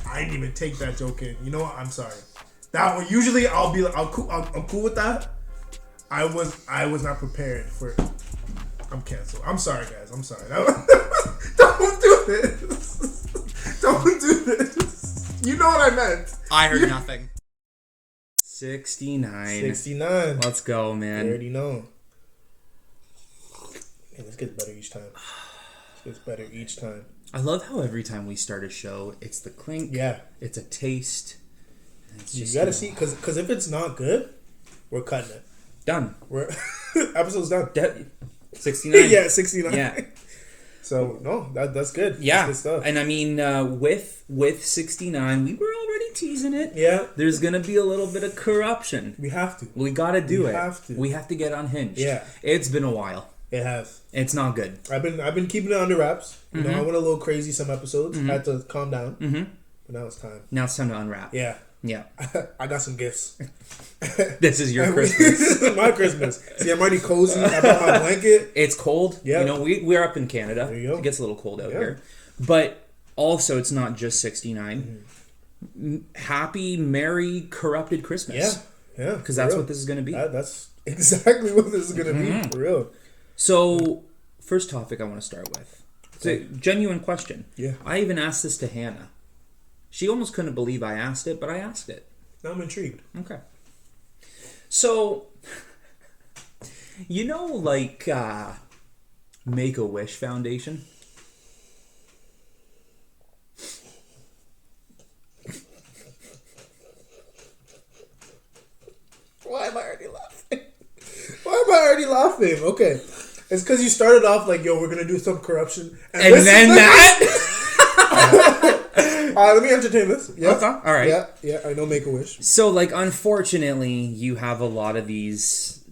I didn't even take that joke in. You know what? I'm sorry. That one usually I'll be like, I'm cool with that. I was not prepared for it. I'm canceled. I'm sorry, guys. I'm sorry. Don't do this. Don't do this. You know what I meant. I heard nothing. 69. 69. Let's go, man. You already know. Man, this gets better each time. I love how every time we start a show, it's the clink. Yeah. It's a taste. It's just, you gotta see, because if it's not good, we're cutting it. Done. We're episode's done. 69. Yeah, 69. Yeah. So no, that's good. Yeah. That's good stuff. And I mean, with 69, we were already teasing it. Yeah. There's gonna be a little bit of corruption. We have to. We gotta do it. We have to get unhinged. Yeah. It's been a while. It has. It's not good. I've been keeping it under wraps. You know, I went a little crazy some episodes. Had to calm down. But now it's time. Now it's time to unwrap. Yeah. Yeah. I got some gifts. This is your Christmas. This is my Christmas. See, I'm already cozy. I brought my blanket. It's cold. Yeah. You know, we're up in Canada. There you go. It gets a little cold out here. But also, it's not just 69. Happy, merry, corrupted Christmas. Yeah. Because that's what this is going to be. That's exactly what this is going to be. For real. So, first topic I want to start with. It's a genuine question. Yeah. I even asked this to Hannah. She almost couldn't believe I asked it, but I asked it. Now I'm intrigued. Okay. So, you know, like, Make-A-Wish Foundation? Why am I already laughing? Okay. It's because you started off like, yo, we're going to do some corruption. And then that... Let me entertain this. Yeah. Okay. All right. Yeah. I know Make-A-Wish. So, like, unfortunately, you have a lot of these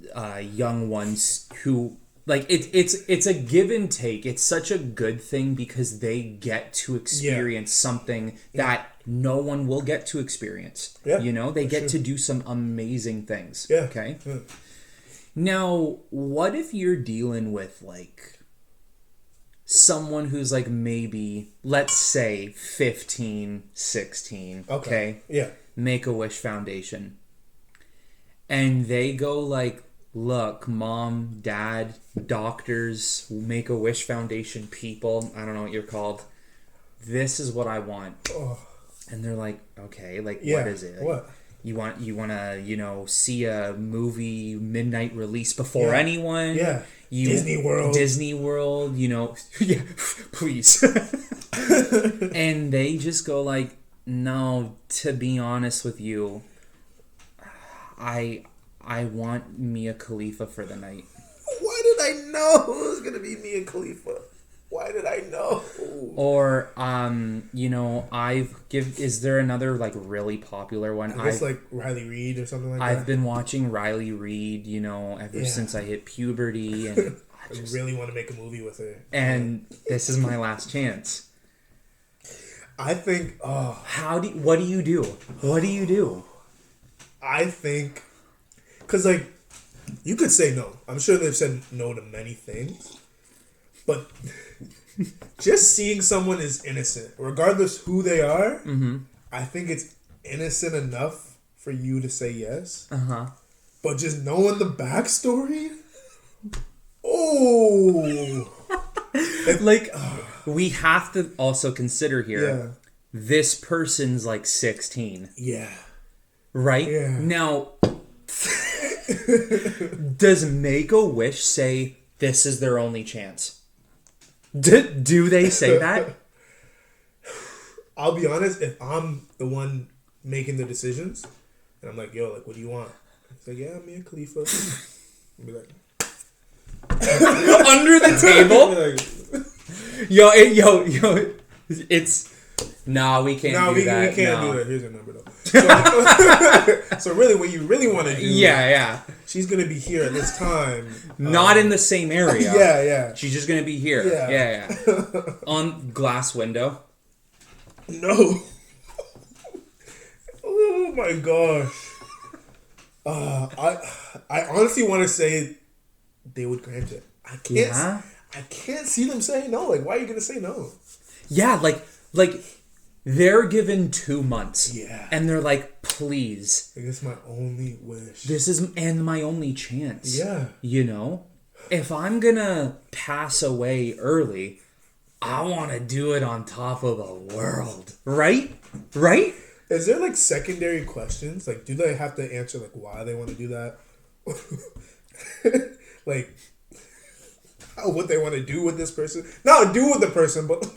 young ones who, like, it's a give and take. It's such a good thing because they get to experience something that no one will get to experience. Yeah. You know, they get to do some amazing things. Yeah. Okay. Yeah. Now, what if you're dealing with, like, someone who's like maybe, let's say 15, 16, okay? Yeah. Make-A-Wish Foundation. And they go like, look, mom, dad, doctors, Make-A-Wish Foundation people, I don't know what you're called. This is what I want. Oh. And they're like, okay, like what is it? Like, what? You want to, you know, see a movie midnight release before anyone? Yeah. Disney World, you know. Yeah, please. And they just go like, no, to be honest with you, I want Mia Khalifa for the night. Why did I know it was going to be Mia Khalifa? Why did I know? Or, you know, is there another, like, really popular one? I guess, like, Riley Reid or something like that. I've been watching Riley Reid, you know, ever since I hit puberty, and I really want to make a movie with her. And this is my last chance. I think, what do you do? What do you do? I think, because, like, you could say no. I'm sure they've said no to many things. But just seeing someone is innocent, regardless who they are, I think it's innocent enough for you to say yes. But just knowing the backstory, we have to also consider here, this person's like 16. Yeah. Right? Yeah. Now, does Make-A-Wish say this is their only chance? Do they say that? I'll be honest, if I'm the one making the decisions, and I'm like, yo, like, what do you want? It's like, yeah, Mia Khalifa. I'll be like... Under the table? Yo, it's... No, we can't do that. We can't do that. Here's her number, though. So really, what you really want to do... Yeah. She's going to be here at this time. Not in the same area. Yeah. She's just going to be here. Yeah. On glass window. No. Oh, my gosh. I honestly want to say they would grant it. I can't see them saying no. Like, why are you going to say no? Yeah, like They're given 2 months. Yeah. And they're like, please. Like, this is my only wish. This is my only chance. Yeah. You know? If I'm gonna pass away early, I want to do it on top of the world. Right? Right? Is there, like, secondary questions? Like, do they have to answer, like, why they want to do that? Like, what they want to do with this person? Not do with the person, but like...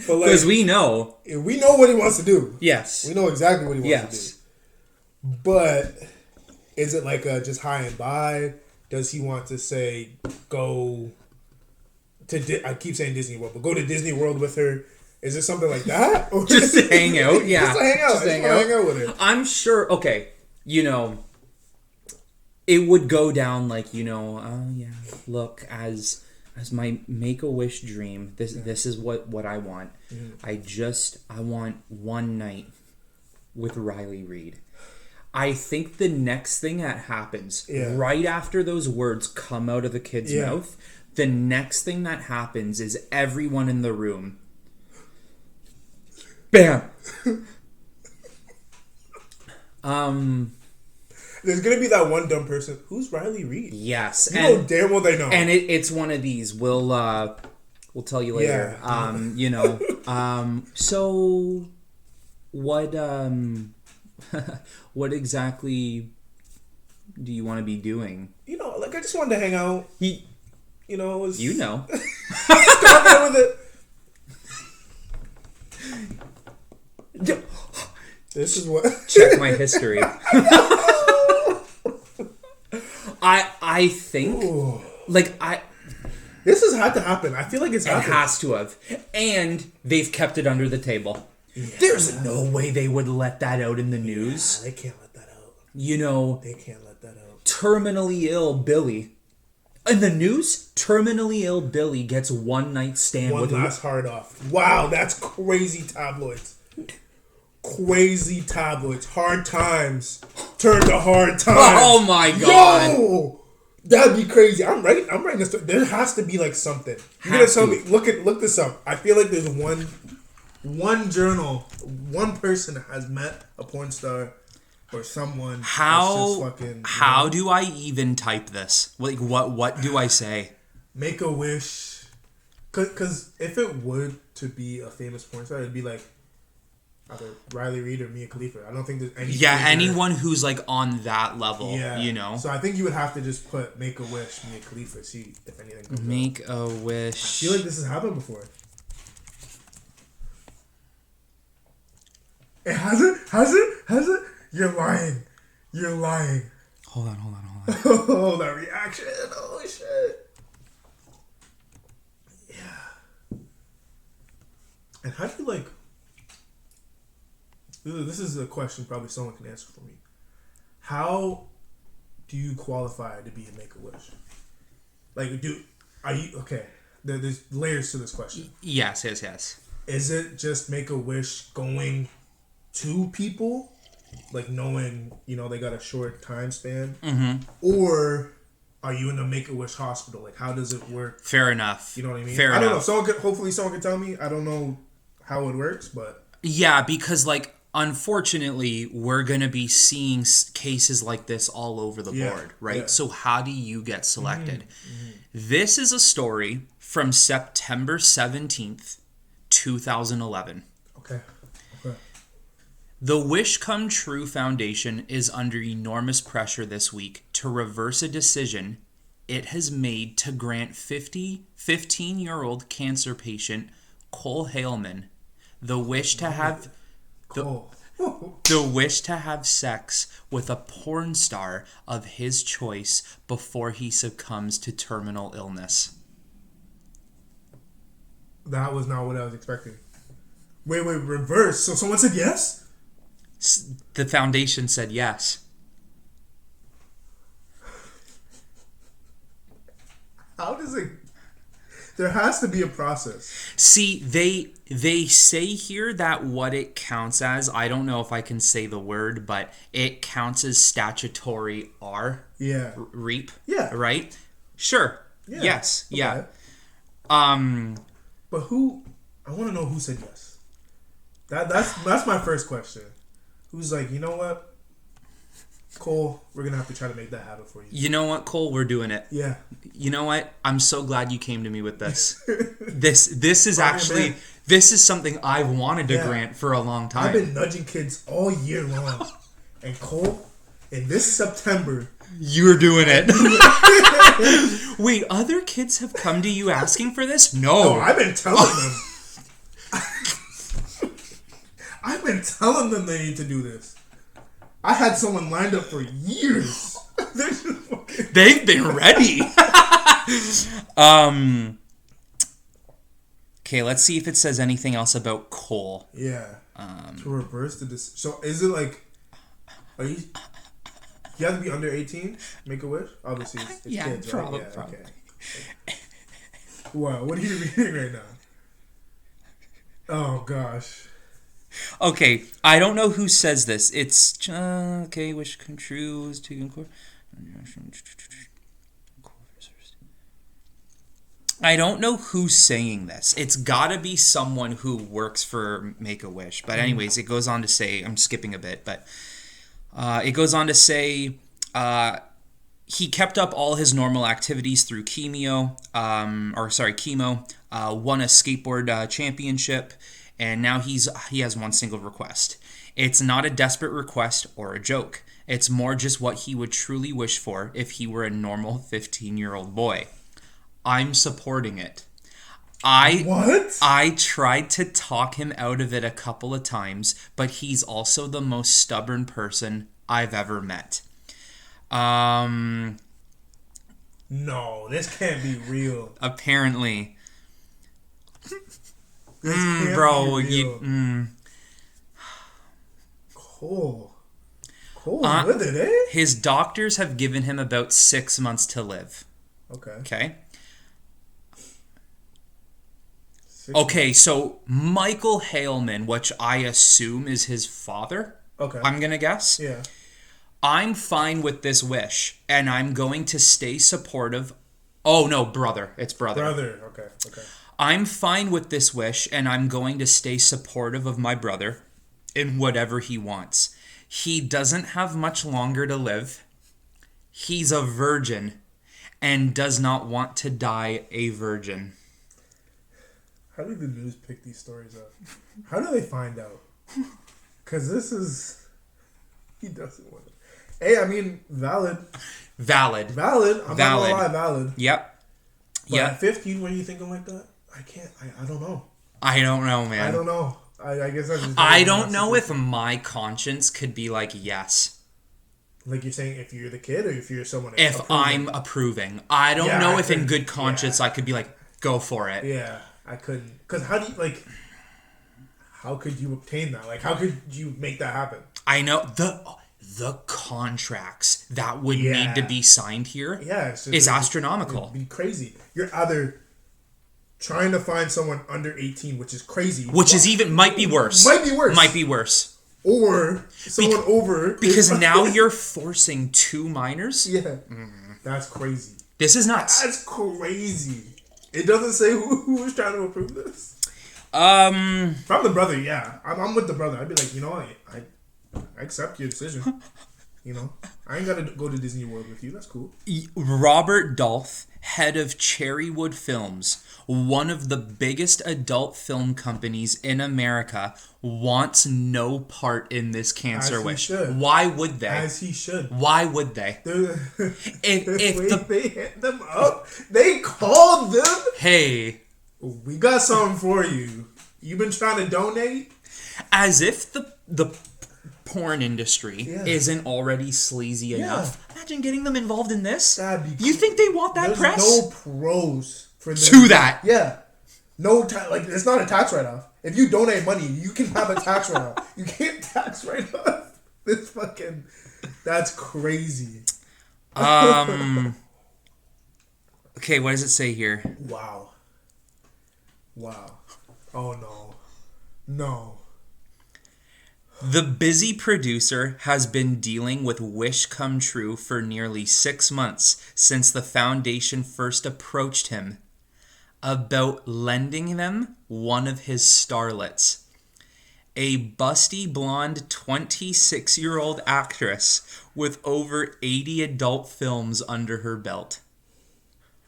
Because we know. We know what he wants to do. Yes. We know exactly what he wants to do. But is it like a just high and by? Does he want to say, go to... I keep saying Disney World, but go to Disney World with her? Is it something like that? Or just to hang out? Yeah. Just to hang out. Just hang out with her. I'm sure... Okay. You know... It would go down like, you know... yeah. Look, as my Make-A-Wish dream, this is what I want. I want one night with Riley Reid. I think the next thing that happens, right after those words come out of the kid's mouth, the next thing that happens is everyone in the room, bam! There's going to be that one dumb person. Who's Riley Reid? Yes. You know damn well they know. And it's one of these. We'll tell you later. Yeah. You know. So what what exactly do you want to be doing? You know, like I just wanted to hang out. You know. With it. This is what... Check my history. I think... Ooh. Like, This has had to happen. I feel like it's happened. It has to have. And they've kept it under the table. Yeah. There's no way they would let that out in the news. Yeah, they can't let that out. You know... They can't let that out. Terminally ill Billy... In the news, terminally ill Billy gets one night stand with one last hard off. Wow, that's crazy tabloids. Crazy tabloids. Hard times turn to hard times. Oh my god. Yo! That'd be crazy. I'm writing this. There has to be like something. You're gonna tell me. Look this up. I feel like there's one journal, one person that has met a porn star or someone. How do I even type this? Like what do I say? Make-A-Wish. Cause if it would to be a famous porn star, it'd be like either Riley Reid or Mia Khalifa. I don't think there's any... Yeah, anyone who's like on that level, you know? So I think you would have to just put Make-A-Wish, Mia Khalifa, see if anything comes up. Make-A-Wish. I feel like this has happened before. It hasn't? Has it? You're lying. Hold on. Oh, that reaction. Oh, shit. Yeah. And how do you like... This is a question probably someone can answer for me. How do you qualify to be a Make-A-Wish? Like, are you... Okay, there's layers to this question. Yes. Is it just Make-A-Wish going to people? Like, knowing, they got a short time span? Mm-hmm. Or are you in a Make-A-Wish hospital? Like, how does it work? Fair enough. You know what I mean? Fair enough. I don't know. Hopefully someone can tell me. I don't know how it works, but... Yeah, because, like, unfortunately, we're going to be seeing cases like this all over the board, right? Yeah. So how do you get selected? Mm-hmm. This is a story from September 17th, 2011. Okay. The Wish Come True Foundation is under enormous pressure this week to reverse a decision it has made to grant 15-year-old cancer patient Cole Haleman the wish to have... The wish to have sex with a porn star of his choice before he succumbs to terminal illness. That was not what I was expecting. Wait, reverse. So someone said yes? The foundation said yes. How does it... There has to be a process. See, they say here that what it counts as, I don't know if I can say the word, but it counts as statutory R. Yeah. Reap. Yeah. Right? Sure. Yeah. Yes. Okay. Yeah. But who... I want to know who said yes. That's my first question. Who's like, you know what, Cole, we're gonna have to try to make that happen for you. You know what, Cole, we're doing it. Yeah. You know what? I'm so glad you came to me with this. This is actually this is something I've wanted to grant for a long time. I've been nudging kids all year long, and Cole, in this September, you're doing it. Wait, other kids have come to you asking for this? No, I've been telling them. I've been telling them they need to do this. I had someone lined up for years. They've been ready. Okay, let's see if it says anything else about Cole. Yeah. To reverse the so is it like, are you have to be under 18? Make a wish? Obviously, it's kids, right? Probably. Okay. Wow, what are you reading right now? Oh gosh. Okay, I don't know who says this. It's okay. Wish come true is taken court. I don't know who's saying this. It's gotta be someone who works for Make-A-Wish. But anyways, it goes on to say, I'm skipping a bit, but it goes on to say he kept up all his normal activities through chemo, won a skateboard championship, and now he has one single request. It's not a desperate request or a joke. It's more just what he would truly wish for if he were a normal 15-year-old boy. I'm supporting it. I tried to talk him out of it a couple of times, but he's also the most stubborn person I've ever met. No, this can't be real. Apparently. This can't bro, be real. Cool. With it, eh? His doctors have given him about 6 months to live. Okay. Okay, so Michael Haleman, which I assume is his father. Okay. I'm going to guess. Yeah. I'm fine with this wish, and I'm going to stay supportive. Oh, no, brother. It's brother. Brother, okay. I'm fine with this wish, and I'm going to stay supportive of my brother in whatever he wants. He doesn't have much longer to live. He's a virgin and does not want to die a virgin. How do the news pick these stories up? How do they find out? Because this is... He doesn't want it. Hey, I mean, valid. I'm not gonna lie, valid. Yep. But at 15, when are you thinking like that? I don't know. I don't know, man. I don't know. I guess that's just... I don't know if my conscience could be like, yes. Like you're saying, if you're the kid or if you're someone... If approving? I'm approving. I don't know if in good conscience I could be like, go for it. Yeah, I couldn't. Because how do you, like... How could you obtain that? Like, how could you make that happen? I know. The contracts that would need to be signed here is astronomical. It'd be crazy. You're either trying to find someone under 18, which is crazy. Might be worse. Or someone over. Because now you're forcing 2 minors? Yeah. That's crazy. This is nuts. That's crazy. It doesn't say who was trying to approve this. From the brother, yeah. I'm with the brother. I'd be like, you know, I accept your decision. You know, I ain't got to go to Disney World with you. That's cool. Robert Dolph, head of Cherrywood Films, one of the biggest adult film companies in America, wants no part in this cancer wish. Why would they? As he should. If they hit them up, they called them. Hey, we got something for you. You've been trying to donate? As if the porn industry isn't already sleazy enough. Imagine getting them involved in this. You think they want that press? No pros for them. To that. Yeah. No, it's not a tax write-off. If you donate money, you can have a tax write-off. You can't tax write-off. That's crazy. Okay, what does it say here? Wow. Oh, no. The busy producer has been dealing with Wish Come True for nearly 6 months since the foundation first approached him about lending them one of his starlets. A busty blonde 26-year-old actress with over 80 adult films under her belt.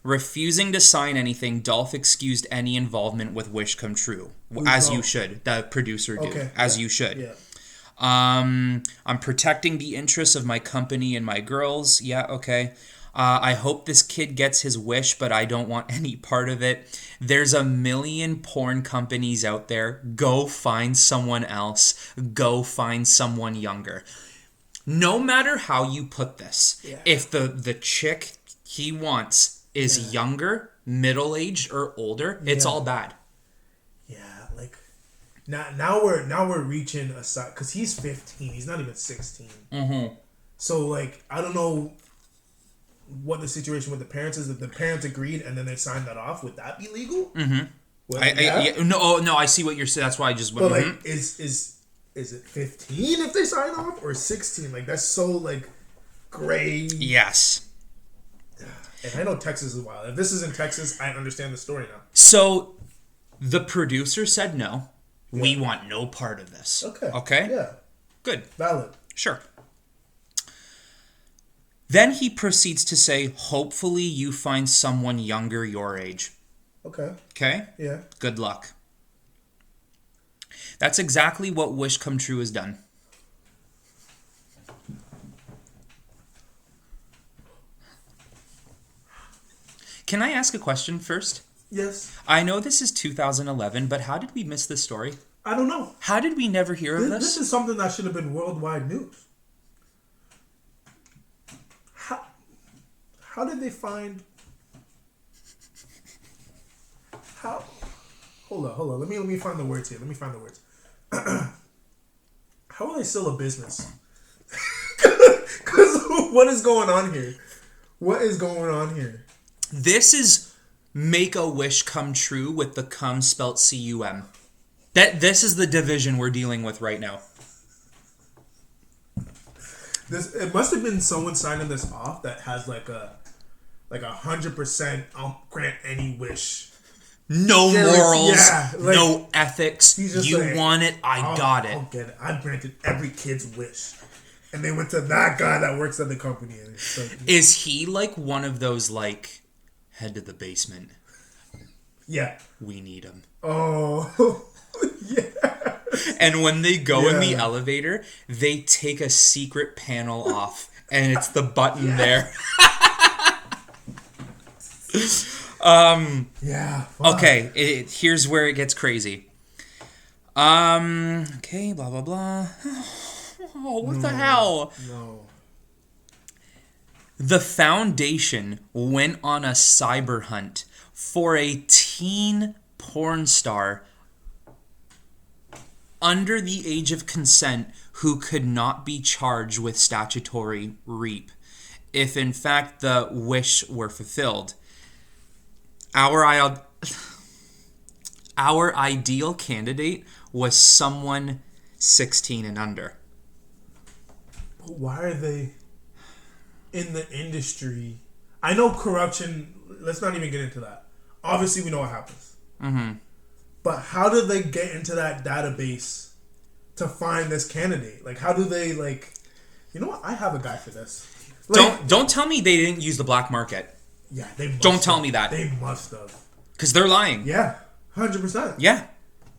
Refusing to sign anything, Dolph excused any involvement with Wish Come True. As you should. The producer did. Okay. As you should. Yeah. I'm protecting the interests of my company and my girls. Yeah, okay. I hope this kid gets his wish, but I don't want any part of it. There's a million porn companies out there. Go find someone else. Go find someone younger. No matter how you put this, if the chick he wants is younger, middle-aged, or older, it's all bad. Yeah, like now we're reaching a side because he's 15. He's not even 16. Mm-hmm. So like I don't know what the situation with the parents is. If the parents agreed and then they signed that off, would that be legal? Mm-hmm. Well, no, I see what you're saying. That's why I just went. But like, is it 15 if they sign off or 16? Like that's so like gray. Yes. And I know Texas is wild. If this is in Texas, I understand the story now. So, the producer said no. Yeah. We want no part of this. Okay? Yeah. Good. Valid. Sure. Then he proceeds to say, hopefully you find someone younger your age. Okay. Okay? Yeah. Good luck. That's exactly what Wish Come True has done. Can I ask a question first? Yes. I know this is 2011, but how did we miss this story? I don't know. How did we never hear of this? This is something that should have been worldwide news. How did they find... How... Hold on. Let me find the words here. How are they still a business? Because what is going on here? What is going on here? This is Make a Wish Come True with the cum spelt C-U-M. This is the division we're dealing with right now. It must have been someone signing this off that has like a 100% I'll grant any wish. No morals, no ethics. You like, want it, I got it. I'll get it. I granted every kid's wish. And they went to that guy that works at the company. Is he like one of those like head to the basement? Yeah. We need him. Oh, yeah. And when they go in the elevator, they take a secret panel off, and it's the button there. Yeah. Fuck. Okay, here's where it gets crazy. Okay, blah, blah, blah. Oh, what the hell? No. The foundation went on a cyber hunt for a teen porn star under the age of consent who could not be charged with statutory rape if in fact the wish were fulfilled. Our ideal candidate was someone 16 and under. Why are they in the industry? I know corruption. Let's not even get into that. Obviously, we know what happens. Mm-hmm. But how did they get into that database to find this candidate? Like, how do they, like... You know what? I have a guy for this. Like, don't tell me they didn't use the black market. Yeah, they must Don't tell me that. They must have. Because they're lying. Yeah, 100%. Yeah.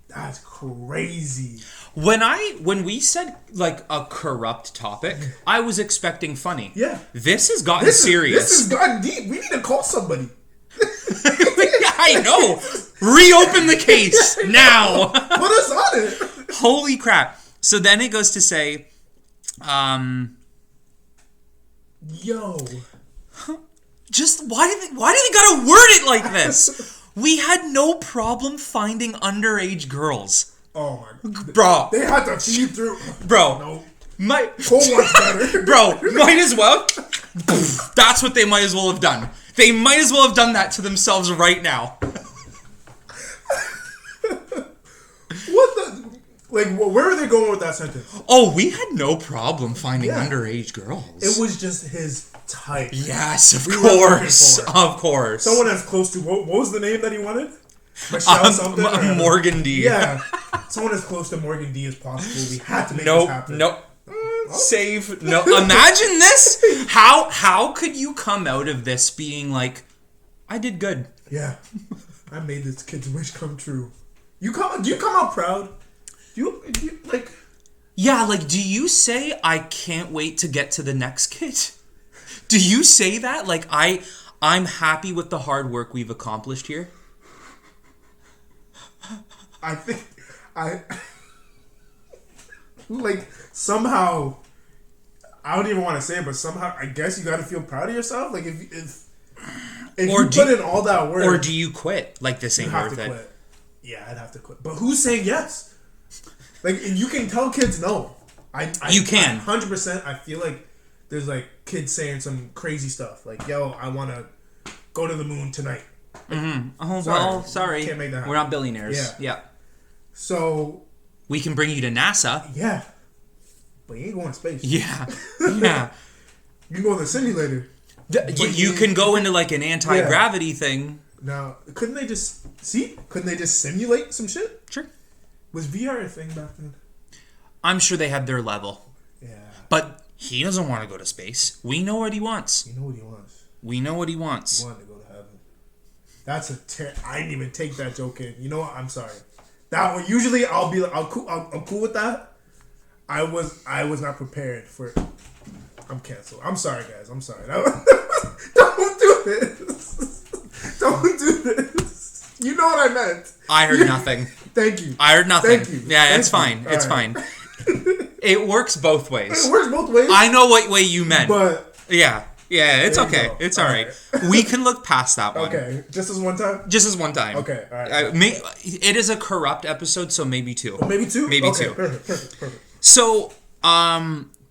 That's crazy. When we said like a corrupt topic, I was expecting funny. Yeah. This has gotten serious. This has gotten deep. We need to call somebody. I know. Reopen the case now. Put us on it. Holy crap. So then it goes to say, yo. Just why do they gotta word it like this? We had no problem finding underage girls. Oh my god. Bro. They had to feed through. Bro. No. Cole wants better. Bro, might as well. That's what they might as well have done. They might as well have done that to themselves right now. What the... Like, where are they going with that sentence? Oh, we had no problem finding underage girls. It was just his type. Yes, of course. Of course. Someone as close to... What was the name that he wanted? Michelle something. Morgan D. Yeah. Someone as close to Morgan D as possible. We had to make this happen. Nope. Save. No. Imagine this. How could you come out of this being like, I did good. Yeah. I made this kid's wish come true. Do you come out proud? Do you like... Yeah, like, do you say, I can't wait to get to the next kid? Do you say that? Like, I'm happy with the hard work we've accomplished here? I think... like, somehow... I don't even want to say it, but somehow, I guess you got to feel proud of yourself. Like, if you put in all that work... Or do you quit? Like, this ain't worth it. Quit. Yeah, I'd have to quit. But who's saying yes? Like, you can tell kids no. You can. 100%, I feel like there's, like, kids saying some crazy stuff. Like, yo, I want to go to the moon tonight. Mm-hmm. Oh, sorry. Can't make that happen. We're not billionaires. Yeah. So... We can bring you to NASA. Yeah. But you ain't going to space. Yeah. Yeah. You can go in the simulator. You can go into, like, an anti-gravity thing. Now, couldn't they just... See? Couldn't they just simulate some shit? Sure. Was VR a thing back then? I'm sure they had their level. Yeah. But he doesn't want to go to space. We know what he wants. You know what he wants. We know what he wants. He wanted to go to heaven. That's I didn't even take that joke in. You know what? I'm sorry. That one, usually I'll be like, I'm cool with that. I was not prepared for it. I'm canceled. I'm sorry, guys. I'm sorry. Don't do this. Don't do this. You know what I meant. I heard nothing. Thank you. I heard nothing. Thank you. Yeah, it's fine. It's fine. It works both ways. It works both ways. I know what way you meant. But yeah, it's okay. It's all right. We can look past that one. Okay, just as one time. Just as one time. Okay, all right. It is a corrupt episode, so maybe two. Oh, maybe two. Maybe okay, two. Perfect. So,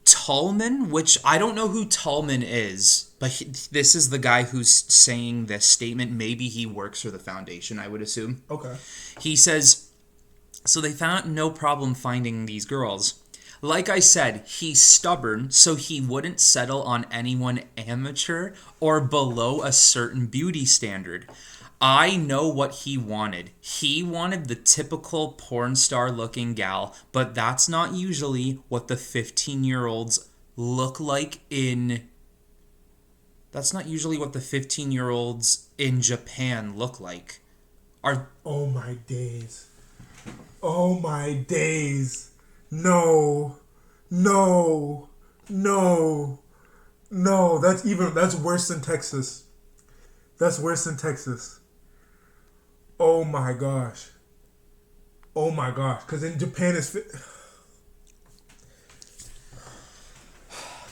Tallman, which I don't know who Tallman is, but this is the guy who's saying this statement. Maybe he works for the foundation, I would assume. Okay. He says, so they found no problem finding these girls. Like I said, he's stubborn, so he wouldn't settle on anyone amateur or below a certain beauty standard. I know what he wanted. He wanted the typical porn star looking gal, but that's not usually what the 15-year-olds look like in... That's not usually what the 15-year-olds in Japan look like. Oh my days. Oh my days. No. That's worse than Texas. That's worse than Texas. Oh my gosh. Because in Japan it's...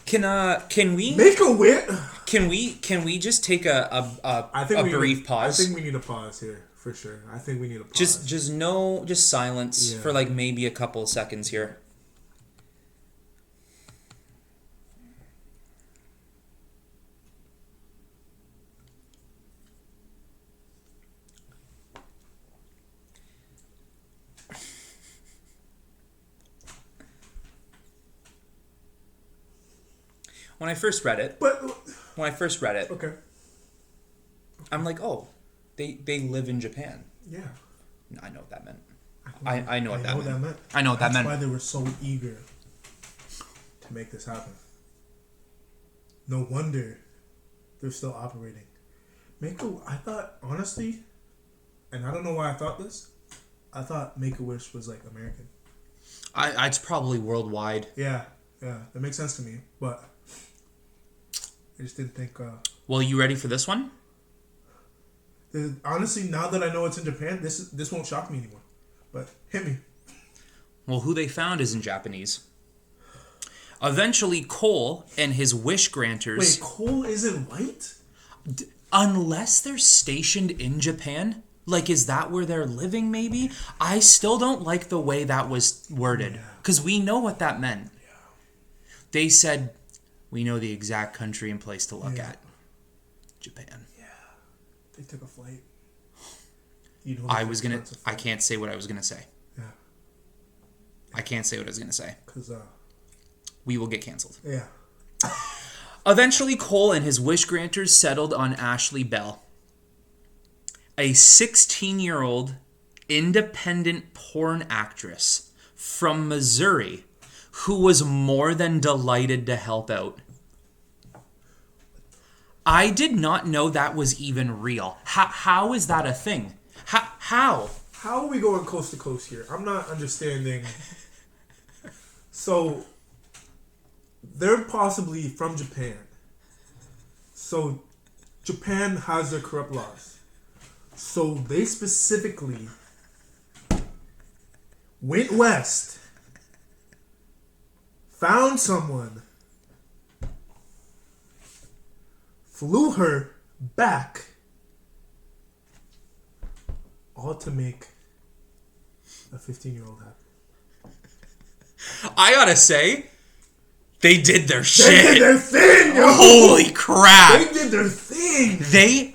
Can we make a wit? Can we just take a brief pause? I think we need a pause here for sure. I think we need a pause. Just silence for like maybe a couple of seconds here. When I first read it, okay, I'm like, oh, they live in Japan. Yeah, I know what that meant. I know what that meant. That's why they were so eager to make this happen. No wonder they're still operating. I thought, honestly, and I don't know why I thought this, I thought Make-A-Wish was like American. It's probably worldwide. Yeah, that makes sense to me, but I just didn't think... Well, you ready for this one? Honestly, now that I know it's in Japan, this won't shock me anymore. But hit me. Well, who they found is in Japanese. Eventually, Cole and his wish granters... Wait, Cole isn't white? Unless they're stationed in Japan? Like, is that where they're living, maybe? I still don't like the way that was worded. Because we know what that meant. Yeah. They said, we know the exact country and place to look at. Japan. Yeah. They took a flight. I can't say what I was gonna say. Yeah. I can't say what I was gonna say. Because, we will get canceled. Yeah. Eventually, Cole and his wish granters settled on Ashley Bell. a 16-year-old independent porn actress from Missouri who was more than delighted to help out. I did not know that was even real. How is that a thing? How? How are we going coast to coast here? I'm not understanding. So, they're possibly from Japan. So, Japan has their corrupt laws. So, they specifically went west, found someone, flew her back, all to make a 15-year-old happy. I gotta say, they did their shit. They did their thing, yo. Holy crap. They did their thing.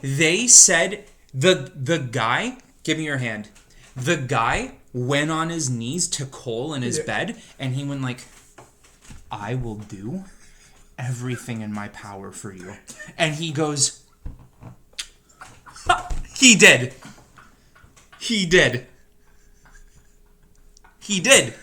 They said, the guy, give me your hand. The guy went on his knees to Cole in his bed, and he went like, I will do everything in my power for you. And he goes, he did. He did. He did.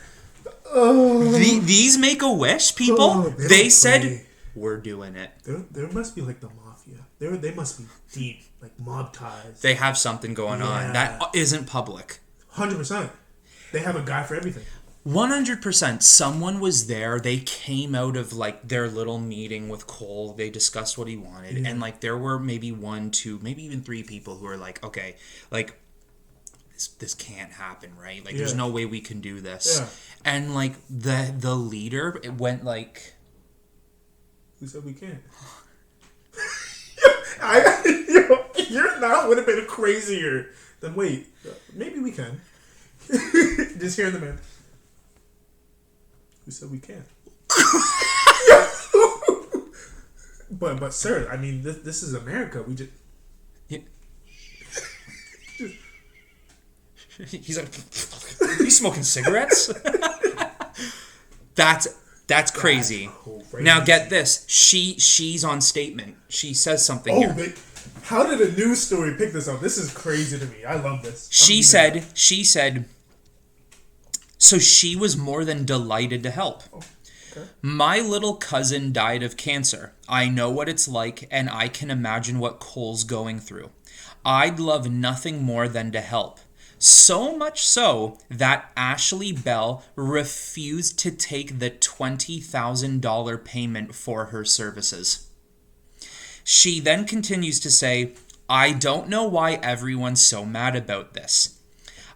These Make-A-Wish people, they said, we're doing it. There must be like the mafia. They must be deep, like mob ties. They have something going on that isn't public. 100%. They have a guy for everything. 100%. Someone was there. They came out of like their little meeting with Cole. They discussed what he wanted. And like there were maybe 1, 2, maybe even 3 people who were like, okay, like this can't happen, right? Like there's no way we can do this. Yeah. And like the leader, it went like, who said we can't? That would have been crazier than wait, maybe we can. Just hearing the man. Who said we can't? But sir, I mean this is America. We just he's like, are you smoking cigarettes? That's crazy. Now get this. She's on statement. She says something here. How did a news story pick this up? This is crazy to me. I love this. She said, so she was more than delighted to help. Oh, okay. My little cousin died of cancer. I know what it's like, and I can imagine what Cole's going through. I'd love nothing more than to help. So much so that Ashley Bell refused to take the $20,000 payment for her services. She then continues to say, I don't know why everyone's so mad about this.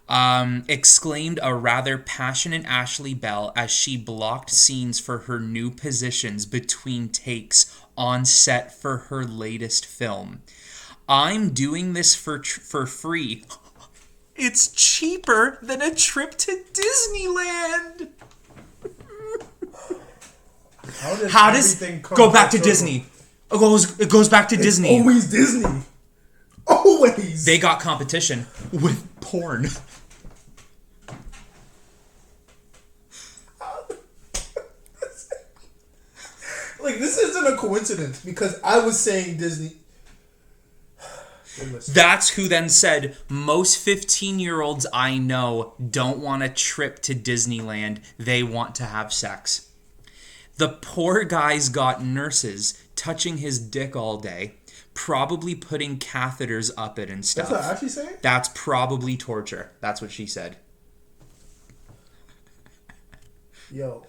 Exclaimed a rather passionate Ashley Bell as she blocked scenes for her new positions between takes on set for her latest film. I'm doing this for free. It's cheaper than a trip to Disneyland. How does go back to Disney? It goes back to Disney. Always Disney. Always. They got competition with porn. Like, this isn't a coincidence because I was saying Disney. That's who then said, most 15-year-olds I know don't want a trip to Disneyland. They want to have sex. The poor guy's got nurses touching his dick all day, probably putting catheters up it and stuff. That's what Ashley saying? That's probably torture. That's what she said. Yo.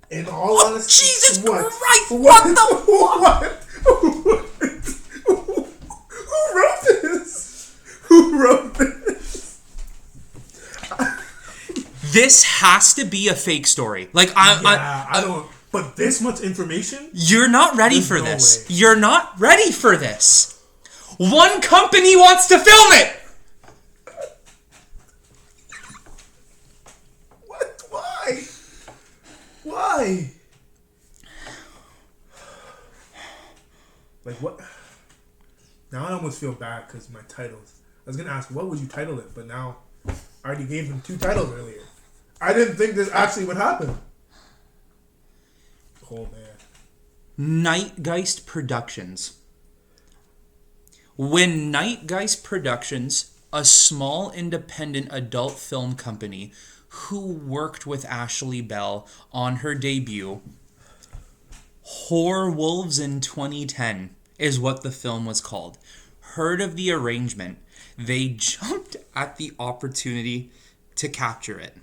In all honesty, Jesus Christ! What the fuck? Who wrote this? Who wrote this? This has to be a fake story. Like I don't. But this much information? You're not ready for this. You're not ready for this. One company wants to film it. What? Why? Why? Like what? Now I almost feel bad because my titles. I was gonna ask what would you title it, but now I already gave them 2 titles earlier. I didn't think this actually would happen. Oh man. Nightgeist Productions. When Nightgeist Productions, a small independent adult film company who worked with Ashley Bell on her debut, Whore Wolves in 2010 is what the film was called, heard of the arrangement, they jumped at the opportunity to capture it.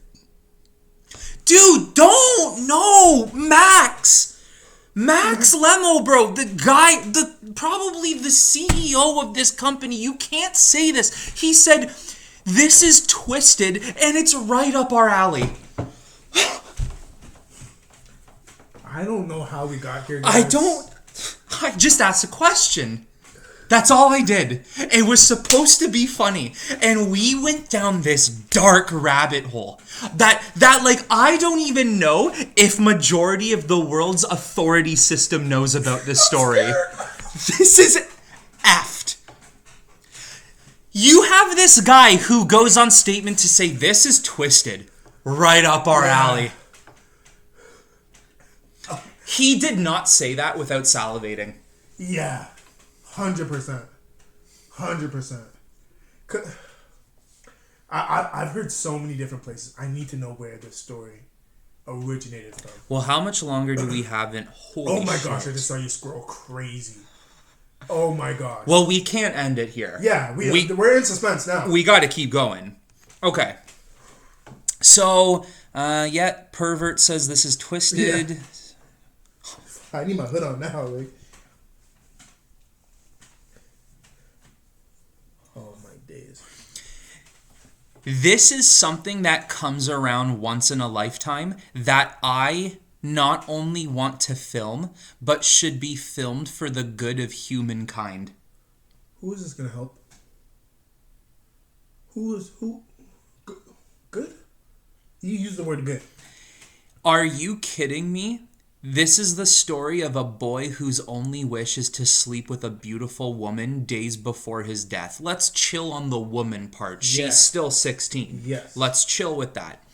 Dude, don't! No! Max Lemo, bro, the guy, probably the CEO of this company, you can't say this. He said, this is twisted and it's right up our alley. I don't know how we got here, guys. I just asked a question. That's all I did. It was supposed to be funny. And we went down this dark rabbit hole. That like, I don't even know if majority of the world's authority system knows about this story. This is effed. You have this guy who goes on statement to say, this is twisted. Right up our alley. He did not say that without salivating. Yeah. 100%. 100%. I've heard so many different places. I need to know where this story originated from. Well, how much longer do we have in... Holy oh my shit. gosh, I just saw you scroll crazy. Oh my gosh. Well, we can't end it here. Yeah, we're in suspense now. We got to keep going. Okay. So, Pervert says this is twisted. Yeah. I need my hood on now, like... Oh my days. This is something that comes around once in a lifetime that I not only want to film, but should be filmed for the good of humankind. Who is this going to help? Who? Good? You use the word good. Are you kidding me? This is the story of a boy whose only wish is to sleep with a beautiful woman days before his death. Let's chill on the woman part. She's still 16. Yes. Let's chill with that.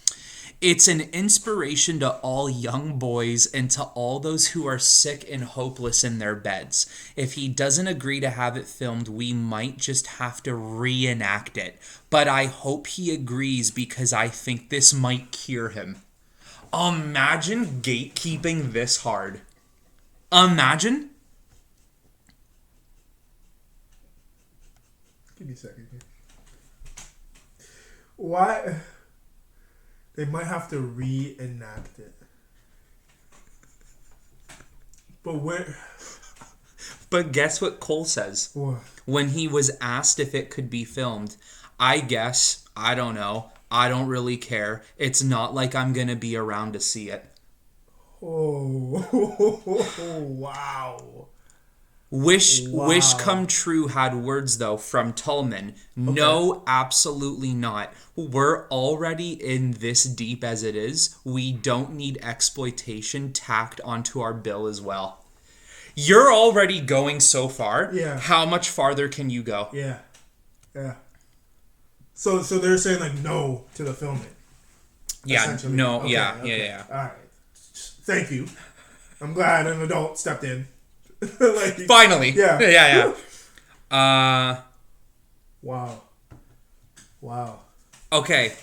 It's an inspiration to all young boys and to all those who are sick and hopeless in their beds. If he doesn't agree to have it filmed, we might just have to reenact it. But I hope he agrees because I think this might cure him. Imagine gatekeeping this hard. Imagine. Give me a second here. Why? They might have to reenact it. But where? But guess what Cole says? What? When he was asked if it could be filmed, I guess, I don't know. I don't really care. It's not like I'm going to be around to see it. Oh, wow. Wish Come True had words, though, from Tolman. Okay. No, absolutely not. We're already in this deep as it is. We don't need exploitation tacked onto our bill as well. You're already going so far. Yeah. How much farther can you go? Yeah. Yeah. So they're saying like no to the filming. Yeah, no, okay, yeah, okay. yeah. All right. Thank you. I'm glad an adult stepped in. Like, finally. Yeah. Yeah. Wow. Okay.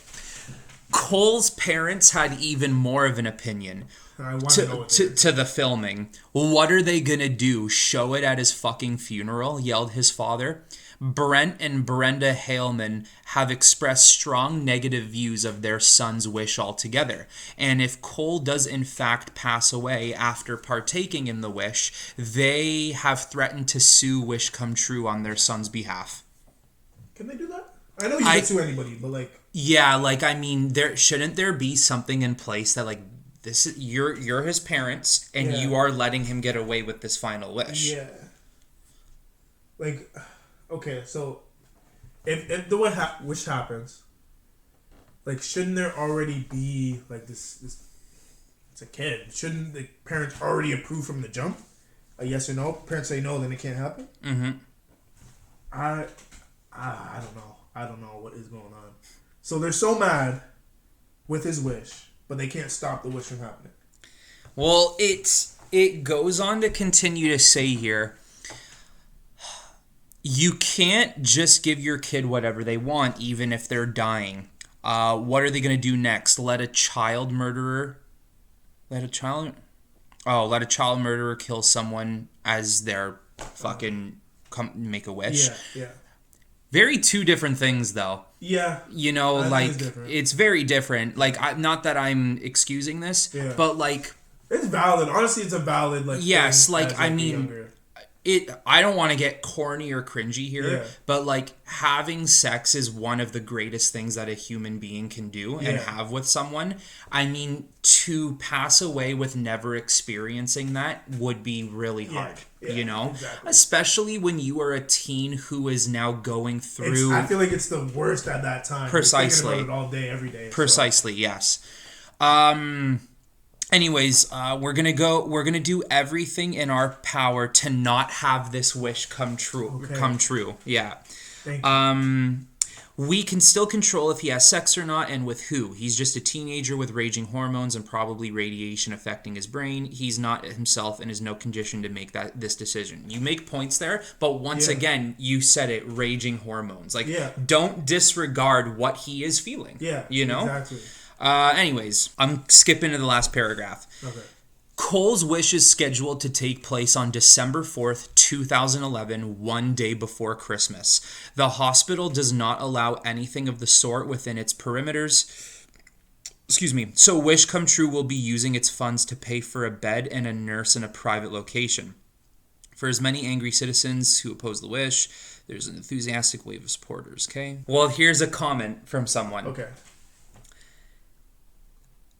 Cole's parents had even more of an opinion to the filming. What are they gonna do? Show it at his fucking funeral? Yelled his father. Brent and Brenda Haleman have expressed strong negative views of their son's wish altogether. And if Cole does in fact pass away after partaking in the wish, they have threatened to sue Wish Come True on their son's behalf. Can they do that? I know you can sue anybody, but like... Yeah, like, I mean, shouldn't there be something in place that, like, this is, you're his parents, and you are letting him get away with this final wish. Yeah. Like... Okay, so if the wish happens, like, shouldn't there already be like this? It's a kid. Shouldn't the parents already approve from the jump? A yes or no. Parents say no, then it can't happen. Mm-hmm. I don't know. I don't know what is going on. So they're so mad with his wish, but they can't stop the wish from happening. Well, it goes on to continue to say here. You can't just give your kid whatever they want, even if they're dying. What are they going to do next? Let a child murderer kill someone as their fucking make a wish. Yeah. Very two different things, though. Yeah. You know, like, it's very different. Like, not that I'm excusing this, but, like... It's valid. Honestly, it's a valid, like... Yes, like, I mean... I don't want to get corny or cringy here, but, like, having sex is one of the greatest things that a human being can do and have with someone. I mean, to pass away with never experiencing that would be really hard, you know? Exactly. Especially when you are a teen who is now going through... I feel like it's the worst at that time. Precisely. You're thinking about it all day, every day. Precisely, yes. Anyways, we're gonna do everything in our power to not have this wish come true. Okay. Come true. Yeah. Thank you. We can still control if he has sex or not and with who. He's just a teenager with raging hormones and probably radiation affecting his brain. He's not himself and is no condition to make this decision. You make points there, but once again, you said it, raging hormones. Like, don't disregard what he is feeling. Yeah, you know? Exactly. Anyways, I'm skipping to the last paragraph. Okay. Cole's wish is scheduled to take place on December 4th, 2011, one day before Christmas. The hospital does not allow anything of the sort within its perimeters. Excuse me. So Wish Come True will be using its funds to pay for a bed and a nurse in a private location. For as many angry citizens who oppose the wish, there's an enthusiastic wave of supporters, okay? Well, here's a comment from someone. Okay.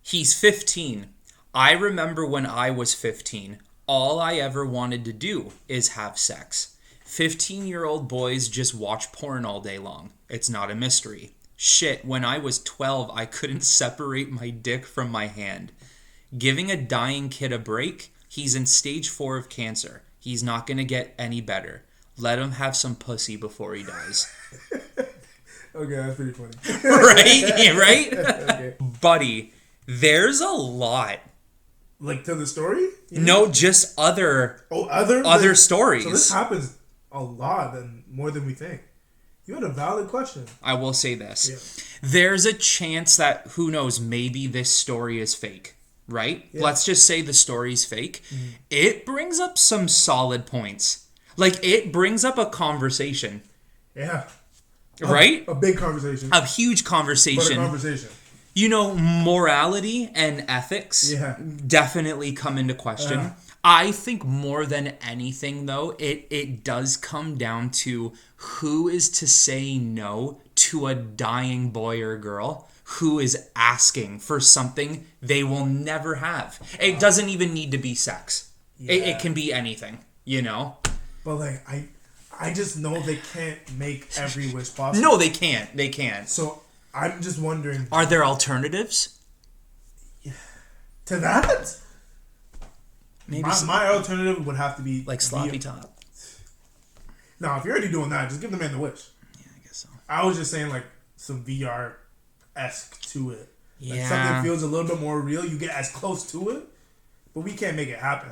He's 15. I remember when I was 15, all I ever wanted to do is have sex. 15-year-old boys just watch porn all day long. It's not a mystery. Shit, when I was 12, I couldn't separate my dick from my hand. Giving a dying kid a break? He's in stage 4 of cancer. He's not going to get any better. Let him have some pussy before he dies. Okay, that's pretty funny. Right? Right? Okay. Buddy, there's a lot. Like to the story? No, just other stories. So this happens a lot, more than we think. You had a valid question. I will say this. Yeah. There's a chance that, who knows, maybe this story is fake, right? Yeah. Let's just say the story's fake. Mm-hmm. It brings up some solid points. Like, it brings up a conversation. Yeah. Right? A big conversation. A huge conversation. But a conversation. You know, morality and ethics definitely come into question. I think more than anything, though, it does come down to who is to say no to a dying boy or girl who is asking for something they will never have. It doesn't even need to be sex. Yeah. It can be anything, you know? But, like, I just know they can't make every wish possible. No, they can't. They can't. So I'm just wondering... Are there alternatives? To that? Maybe my alternative would have to be... Like sloppy top. No, if you're already doing that, just give the man the wish. Yeah, I guess so. I was just saying, like, some VR-esque to it. Yeah. Like something feels a little bit more real. You get as close to it, but we can't make it happen.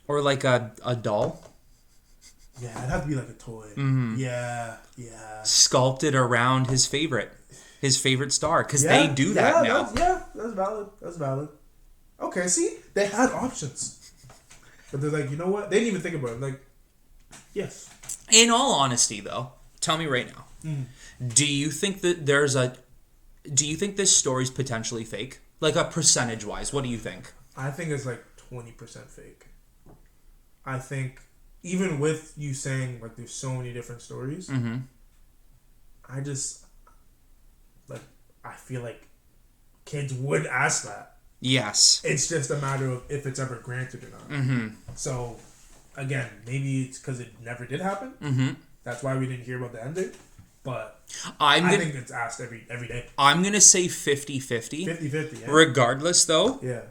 Or like a doll. Yeah, it'd have to be like a toy. Mm-hmm. Yeah. Sculpted around his favorite star, because they do that now. That's valid. Okay, see, they had options, but they're like, you know what? They didn't even think about it. Like, yes. In all honesty, though, tell me right now, do you think that do you think this story's potentially fake? Like a percentage-wise, what do you think? I think it's like 20% fake. I think even with you saying like there's so many different stories, I feel like kids would ask that. Yes. It's just a matter of if it's ever granted or not. Mm-hmm. So, again, maybe it's because it never did happen. Mm-hmm. That's why we didn't hear about the ending. But I think it's asked every day. I'm going to say 50-50. 50-50, yeah. Regardless, though. Yeah.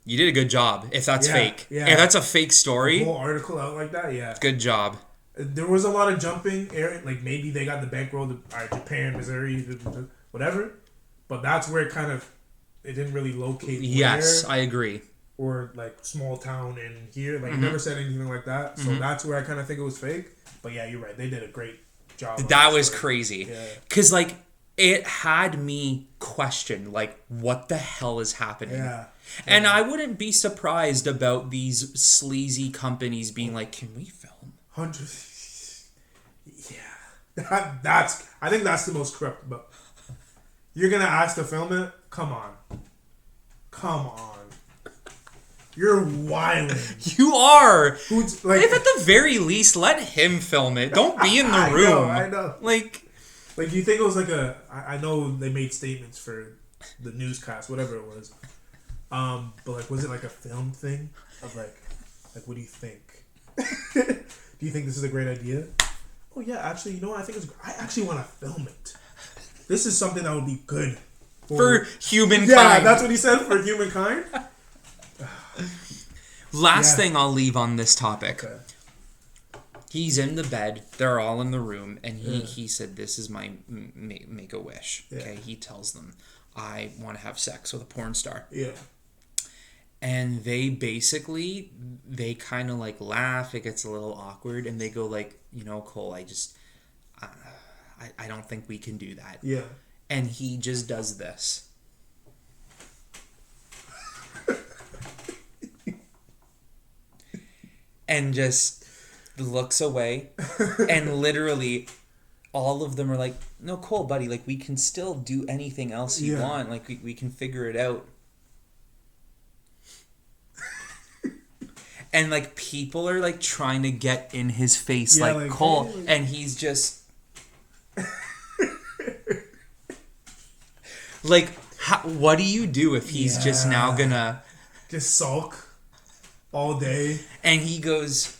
You did a good job, if that's fake. Yeah. If that's a fake story. A whole article out like that, yeah. Good job. There was a lot of jumping, like maybe they got the bankroll to Japan, Missouri, whatever. But that's where it didn't really locate. Yes, I agree. or like small town in here. Like it never said anything like that. So that's where I kind of think it was fake. But yeah, you're right. They did a great job. That was crazy. Because like it had me question like what the hell is happening. Yeah. And I wouldn't be surprised about these sleazy companies being like, can we film? Hundreds. Yeah. That's. I think that's the most corrupt. But you're gonna ask to film it? Come on. You're wilding. You are. Who's like? If at the very least, let him film it. Don't be in the room. I know. Like you think it was like a? I know they made statements for the newscast, whatever it was. But like, was it like a film thing of like what do you think? Do you think this is a great idea? Oh yeah, actually, you know what? I actually want to film it. This is something that would be good for humankind. Yeah, that's what he said, for humankind. Last thing I'll leave on this topic. Okay. He's in the bed. They're all in the room, and he said, "This is my make a wish." Yeah. Okay, he tells them, "I want to have sex with a porn star." Yeah. And they kind of like laugh. It gets a little awkward, and they go like, Cole, I don't think we can do that. Yeah. And he just does this. And just looks away. And literally all of them are like, no, Cole, buddy, like we can still do anything else you want. Like we can figure it out. And like people are like trying to get in his face like Cole. Hey. And he's just like, what do you do if he's just now gonna just sulk all day? And he goes,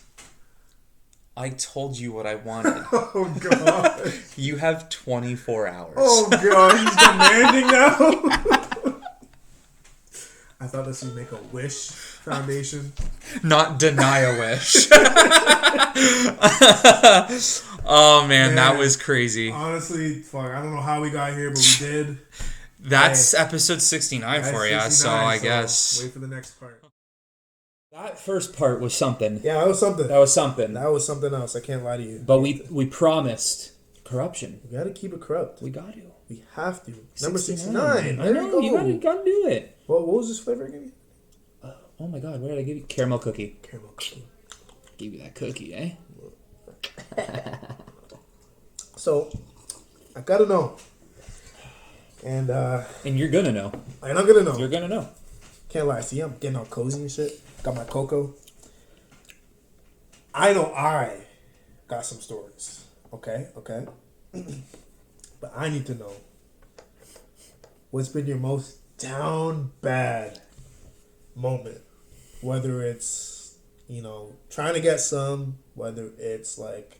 I told you what I wanted. Oh god. You have 24 hours. Oh god, he's demanding now. I thought this would make a wish foundation. Not deny a wish. Oh man, that was crazy. Honestly, fuck, I don't know how we got here, but we did. That's episode 69 for you, so I guess. Wait for the next part. That first part was something. Yeah, that was something. That was something else. I can't lie to you. But we promised corruption. We got to keep it corrupt. We got to. We have to. Number 69. I know, you gotta do it. What was this flavor again? Oh my god, what did I give you? Caramel cookie. Caramel cookie. Give you that cookie, eh? So, I gotta know. And you're gonna know. And I'm gonna know. You're gonna know. Can't lie. See, I'm getting all cozy and shit. Got my cocoa. I know I got some stories. Okay? But I need to know. What's been your most down bad moment? Whether it's, trying to get some, whether it's like,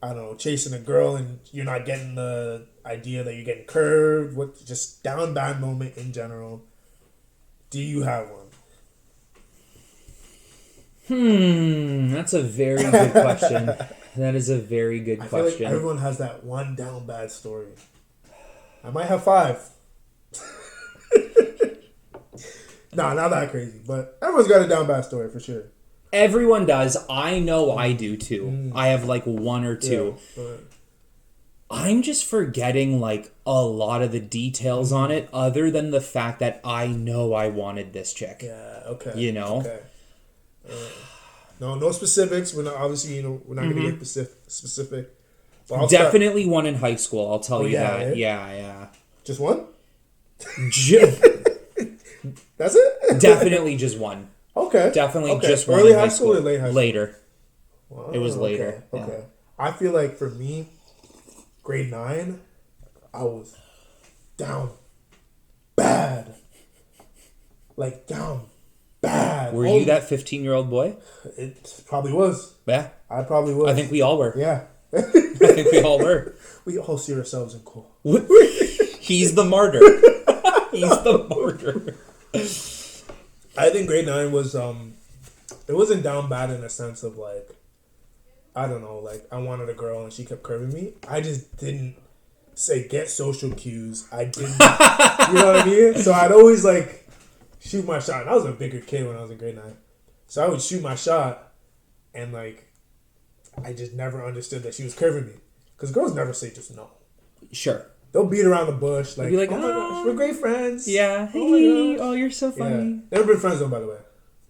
I don't know, chasing a girl and you're not getting the idea that you're getting curved, what just down bad moment in general. Do you have one? That's a very good question. That is a very good question. I feel like everyone has that one down bad story. I might have 5. Nah, not that crazy, but everyone's got a down bad story for sure. Everyone does. I know I do too. I have like 1 or 2. Yeah, I'm just forgetting like a lot of the details on it, other than the fact that I know I wanted this chick. Yeah, okay. Okay. No specifics. We're not obviously, we're not going to get specific. Definitely one in high school. I'll tell you that. Right? Yeah. Just one? That's it? Definitely just one. Okay. Definitely just one. Early high school or late high school? Later. Wow, it was later. Okay. Yeah. I feel like for me, grade 9, I was down bad. Like down bad. Were you that 15-year-old boy? It probably was. Yeah. I probably was. I think we all were. Yeah. I think we all were. We all see ourselves in Cole. He's the martyr. He's the martyr. I think grade 9 was, it wasn't down bad in a sense of like, I don't know, like I wanted a girl and she kept curving me. I just didn't say get social cues. I didn't, you know what I mean? So I'd always like shoot my shot. And I was a bigger kid when I was in grade 9. So I would shoot my shot, and, like, I just never understood that she was curving me. Because girls never say just no. Sure. They'll beat around the bush. Like, be like, oh my gosh, we're great friends. Yeah. Oh my gosh. Oh, you're so funny. Yeah. Never been friends though, by the way.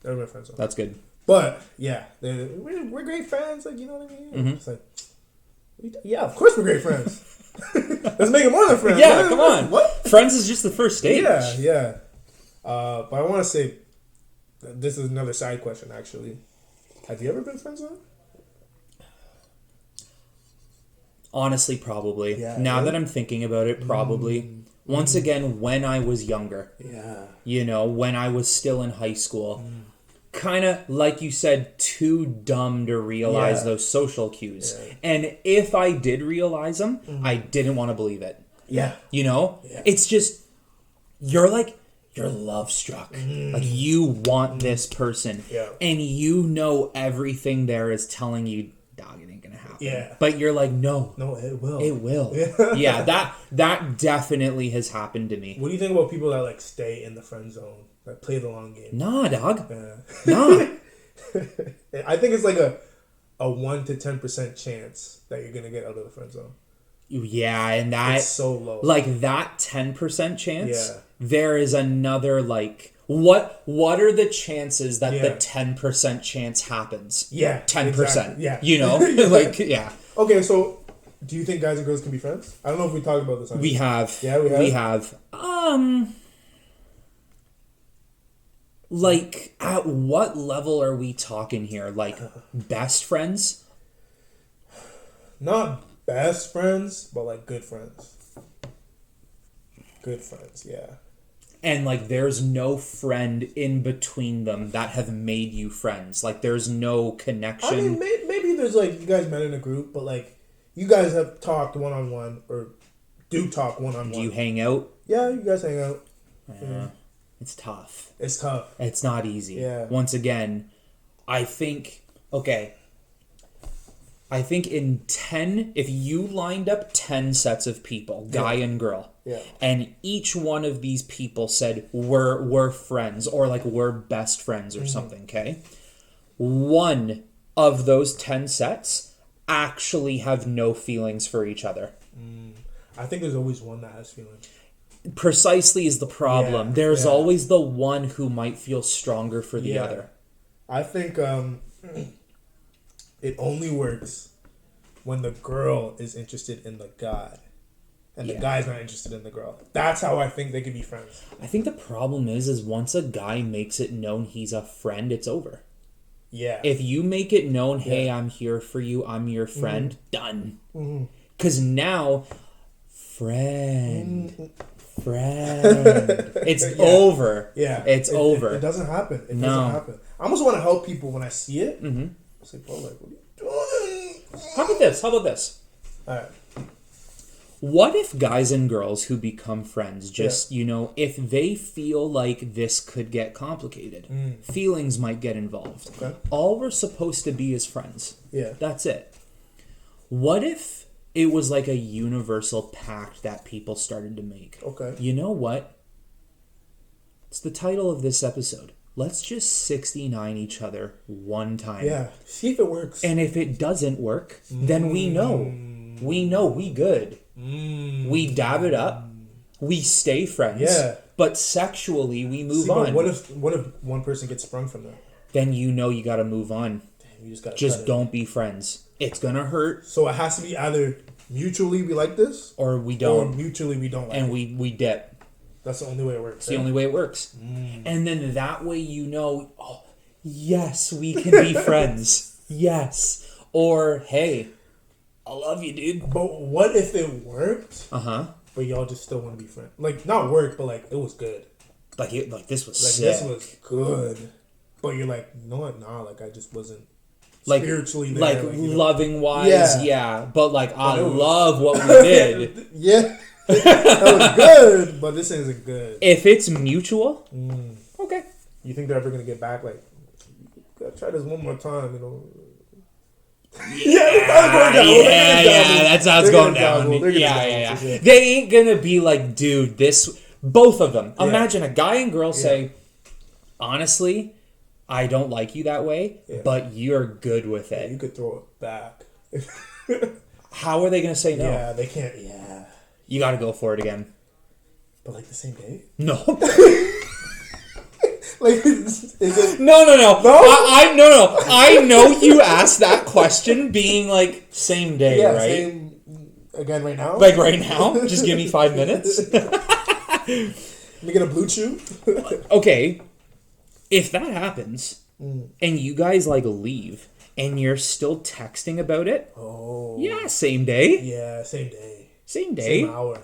Never been friends though. That's good. But, yeah, we're great friends. Like, you know what I mean? Mm-hmm. It's like, yeah, of course we're great friends. Let's make it more than friends. Yeah, come on. What? Friends is just the first stage. Yeah. But I want to say, this is another side question, actually. Have you ever been friends with him? Honestly, probably. Yeah, now really? that I'm thinking about it, probably. Once again, when I was younger. Yeah. You know, when I was still in high school. Kind of, like you said, too dumb to realize those social cues. Yeah. And if I did realize them, I didn't want to believe it. Yeah. You know? Yeah. It's just, you're love struck. Like, you want this person. Yeah. And you know everything there is telling you, dog, it ain't gonna happen. Yeah. But you're like, no. No, it will. It will. Yeah, that definitely has happened to me. What do you think about people that, like, stay in the friend zone? Like, play the long game? Nah, dog. Yeah. Nah. I think it's like a 1 to 10% chance that you're gonna get out of the friend zone. Yeah, and it's so low. Like, that 10% chance, there is another, like, what are the chances that the 10% chance happens? Yeah. 10%. Exactly. Yeah. You know? Like, yeah. Okay, so do you think guys and girls can be friends? I don't know if we talked about this. We have. Yeah, we have. Like, at what level are we talking here? Like, best friends? Not best friends, but, like, good friends. Good friends, yeah. And, like, there's no friend in between them that have made you friends. Like, there's no connection. I mean, maybe there's, like, you guys met in a group, but, like, you guys have talked one-on-one, or do talk one-on-one. Do you hang out? Yeah, you guys hang out. Yeah. It's tough. It's tough. It's not easy. Yeah. Once again, I think in 10, if you lined up 10 sets of people, guy and girl, and each one of these people said, we're friends, or like we're best friends or something, okay? One of those 10 sets actually have no feelings for each other. I think there's always one that has feelings. Precisely is the problem. Yeah, there's always the one who might feel stronger for the other. I think it only works when the girl is interested in the guy and the guy's not interested in the girl. That's how I think they can be friends. I think the problem is once a guy makes it known he's a friend, it's over. Yeah. If you make it known, hey, I'm here for you, I'm your friend, done. Because now, friend. It's over. Yeah. It's over. It doesn't happen. It doesn't happen. I almost want to help people when I see it. It's like, bro, like, what are you doing? How about this? All right. What if guys and girls who become friends just, you know, if they feel like this could get complicated, feelings might get involved. Okay. All we're supposed to be is friends. Yeah. That's it. What if it was like a universal pact that people started to make? Okay. You know what? It's the title of this episode. Let's just 69 each other one time. Yeah. See if it works. And if it doesn't work, then we know. We know we good. We dab it up. We stay friends. Yeah. But sexually, we move on. What if one person gets sprung from that? Then you know you got to move on. Damn, you just don't be friends. It's gonna hurt. So it has to be either mutually we like this, or we don't. Or mutually we don't like and it. we dip. That's the only way it works. It's the only way it works. And then that way you know, oh, yes, we can be friends. Yes. Or, hey, I love you, dude. But what if it worked? But y'all just still want to be friends. Like, not work, but like, it was good. Like this was sick. This was good. But you're like, you know what? Nah, like, I just wasn't spiritually there. Like loving wise, but like, I love what we did. Yeah. That was good, but this isn't good. If it's mutual, okay. You think they're ever gonna get back? Like, gotta try this one more time, you know? That's how it's going down. Yeah. They ain't gonna be like, dude, both of them. Imagine a guy and girl say, honestly, I don't like you that way, but you're good with it. You could throw it back. How are they going to say no? Yeah, they can't. Yeah. You got to go for it again. But like the same day? No. Like, is it... No. No? No. I know you asked that question being like same day, right? Same again right now? Like right now? Just give me 5 minutes. Let me get a blue chew. Okay. If that happens and you guys like leave and you're still texting about it. Oh. Yeah, same day. Yeah, same day. Same day. Same hour.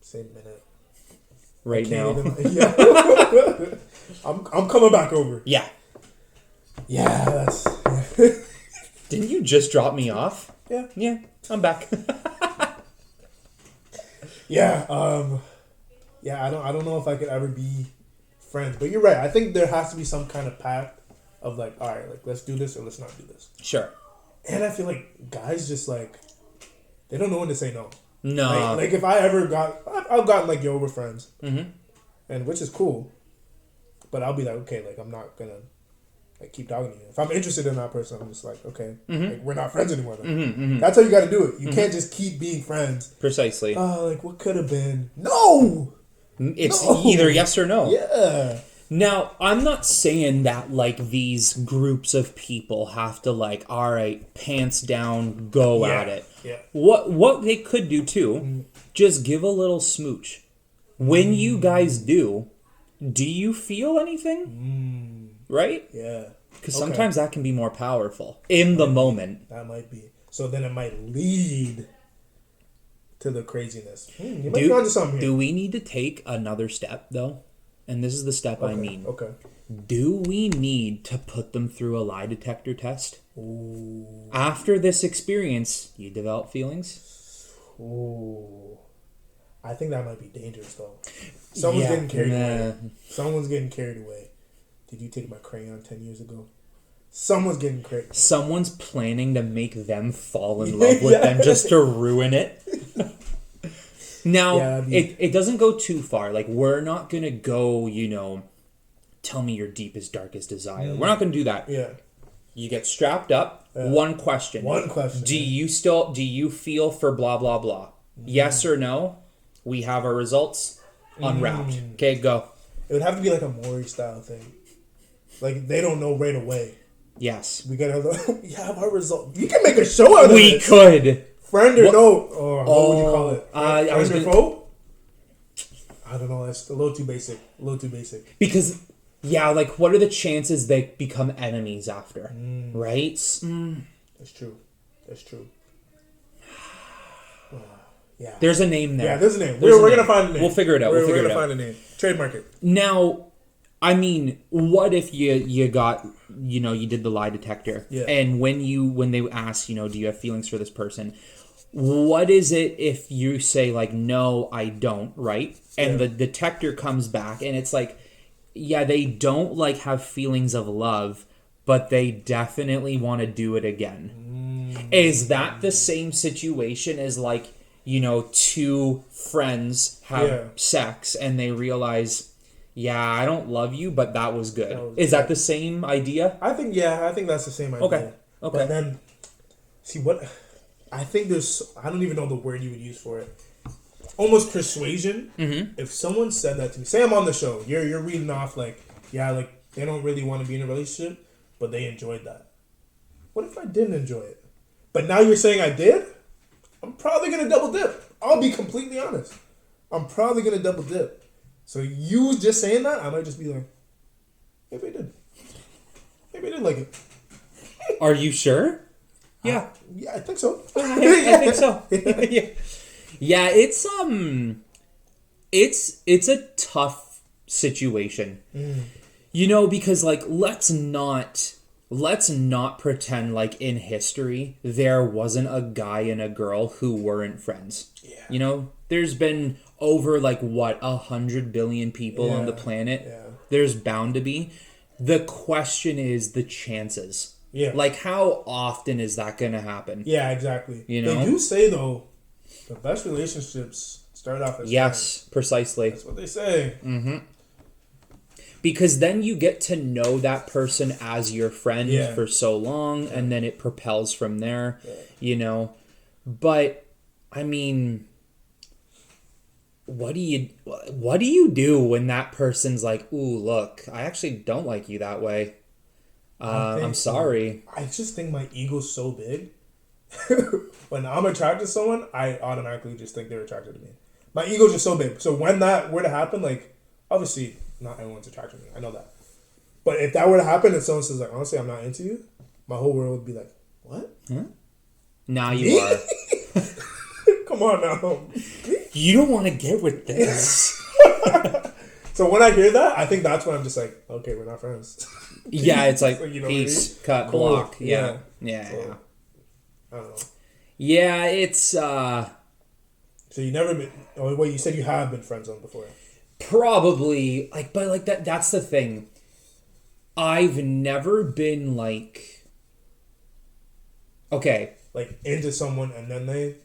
Same minute. Right now. I'm coming back over. Yeah. Yeah, that's... Didn't you just drop me off? Yeah. Yeah, I'm back. Yeah, I don't know if I could ever be friends. But you're right. I think there has to be some kind of pact of like, all right, like let's do this or let's not do this. Sure. And I feel like guys just like they don't know when to say no. No. Like if I ever I've gotten like yo, we're friends, and which is cool. But I'll be like, okay, like I'm not gonna like keep talking to you. If I'm interested in that person, I'm just like, okay, like we're not friends anymore. Then. That's how you got to do it. You can't just keep being friends. Precisely. Like what could have been? No. It's either yes or no. Yeah. Now, I'm not saying that, like, these groups of people have to, like, all right, pants down, go at it. Yeah. What they could do, too, just give a little smooch. When you guys do you feel anything? Right? Yeah. Because sometimes that can be more powerful in the moment. That might be. So then it might lead to the craziness. You might be onto something here. Do we need to take another step, though? And this is the step I mean. Okay. Do we need to put them through a lie detector test? Ooh. After this experience, you develop feelings? Ooh. I think that might be dangerous, though. Someone's getting carried away. Someone's getting carried away. Did you take my crayon 10 years ago? Someone's getting crazy. Someone's planning to make them fall in love with them just to ruin it. Now, it doesn't go too far. Like, we're not going to go, tell me your deepest, darkest desire. We're not going to do that. Yeah. You get strapped up. One question. Do you feel for blah, blah, blah? Yes or no? We have our results unwrapped. Okay, go. It would have to be like a Maury style thing. Like, they don't know right away. Yes. We have our result. You can make a show out of it. We could. Friend or no? Or what would you call it? Friend or foe? I don't know. That's a little too basic. Because, like, what are the chances they become enemies after? Right? That's true. Yeah. There's a name there. Yeah, there's a name. We're going to find a name. We'll figure it out. We're going to find a name. Trademark it. Now, I mean, what if you got, you did the lie detector, and when they ask, do you have feelings for this person? What is it if you say like, no, I don't, right? And the detector comes back and it's like, yeah, they don't like have feelings of love, but they definitely want to do it again. Is that the same situation as like, two friends have sex and they realize, yeah, I don't love you, but that was good. Is that the same idea? I think that's the same idea. Okay. But then, see what... I think I don't even know the word you would use for it. Almost persuasion. If someone said that to me, say I'm on the show, you're reading off like, like they don't really want to be in a relationship, but they enjoyed that. What if I didn't enjoy it? But now you're saying I did? I'm probably going to double dip. I'll be completely honest. I'm probably going to double dip. So you just saying that, I might just be like, maybe I did. Maybe I did like it. Are you sure? Yeah. Yeah, I think so. I think so. Yeah, it's a tough situation. Because like let's not pretend like in history there wasn't a guy and a girl who weren't friends. Yeah. There's been over like 100 billion people on the planet. Yeah. There's bound to be. The question is the chances. Yeah. Like, how often is that going to happen? Yeah, exactly. They do say, though, the best relationships start off as friends. Precisely. That's what they say. Because then you get to know that person as your friend for so long, and then it propels from there, you know. But, I mean, what do you do when that person's like, ooh, look, I actually don't like you that way. I'm sorry. I just think my ego's so big. When I'm attracted to someone, I automatically just think they're attracted to me. My ego's just so big. So when that were to happen, like, obviously, not everyone's attracted to me. I know that. But if that were to happen and someone says, like, honestly, I'm not into you, my whole world would be like, what? Huh? Now you are. Come on now. You don't want to get with this. So when I hear that, I think that's when I'm just like, okay, we're not friends. Yeah, it's like, you know peace, what I mean? cut, Cool. block. Yeah. So, I don't know. Yeah, it's, So you never been, oh, wait, you said you have been friend zoned before. probably, like, but, like, that's the thing. I've never been, like, okay. Like, into someone and then they...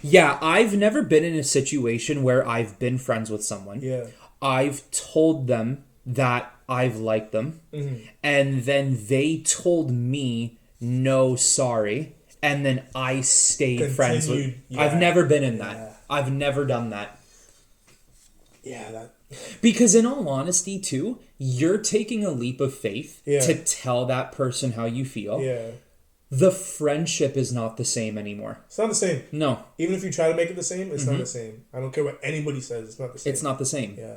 Yeah, I've never been in a situation where I've been friends with someone. Yeah. I've told them that I've liked them. And then they told me, no, sorry. And then I stayed friends with... Yeah. I've never been in that. I've never done that. Yeah, that... Because in all honesty, too, you're taking a leap of faith to tell that person how you feel. Yeah. The friendship is not the same anymore. It's not the same. No. Even if you try to make it the same, it's not the same. I don't care what anybody says. It's not the same. It's not the same. Yeah.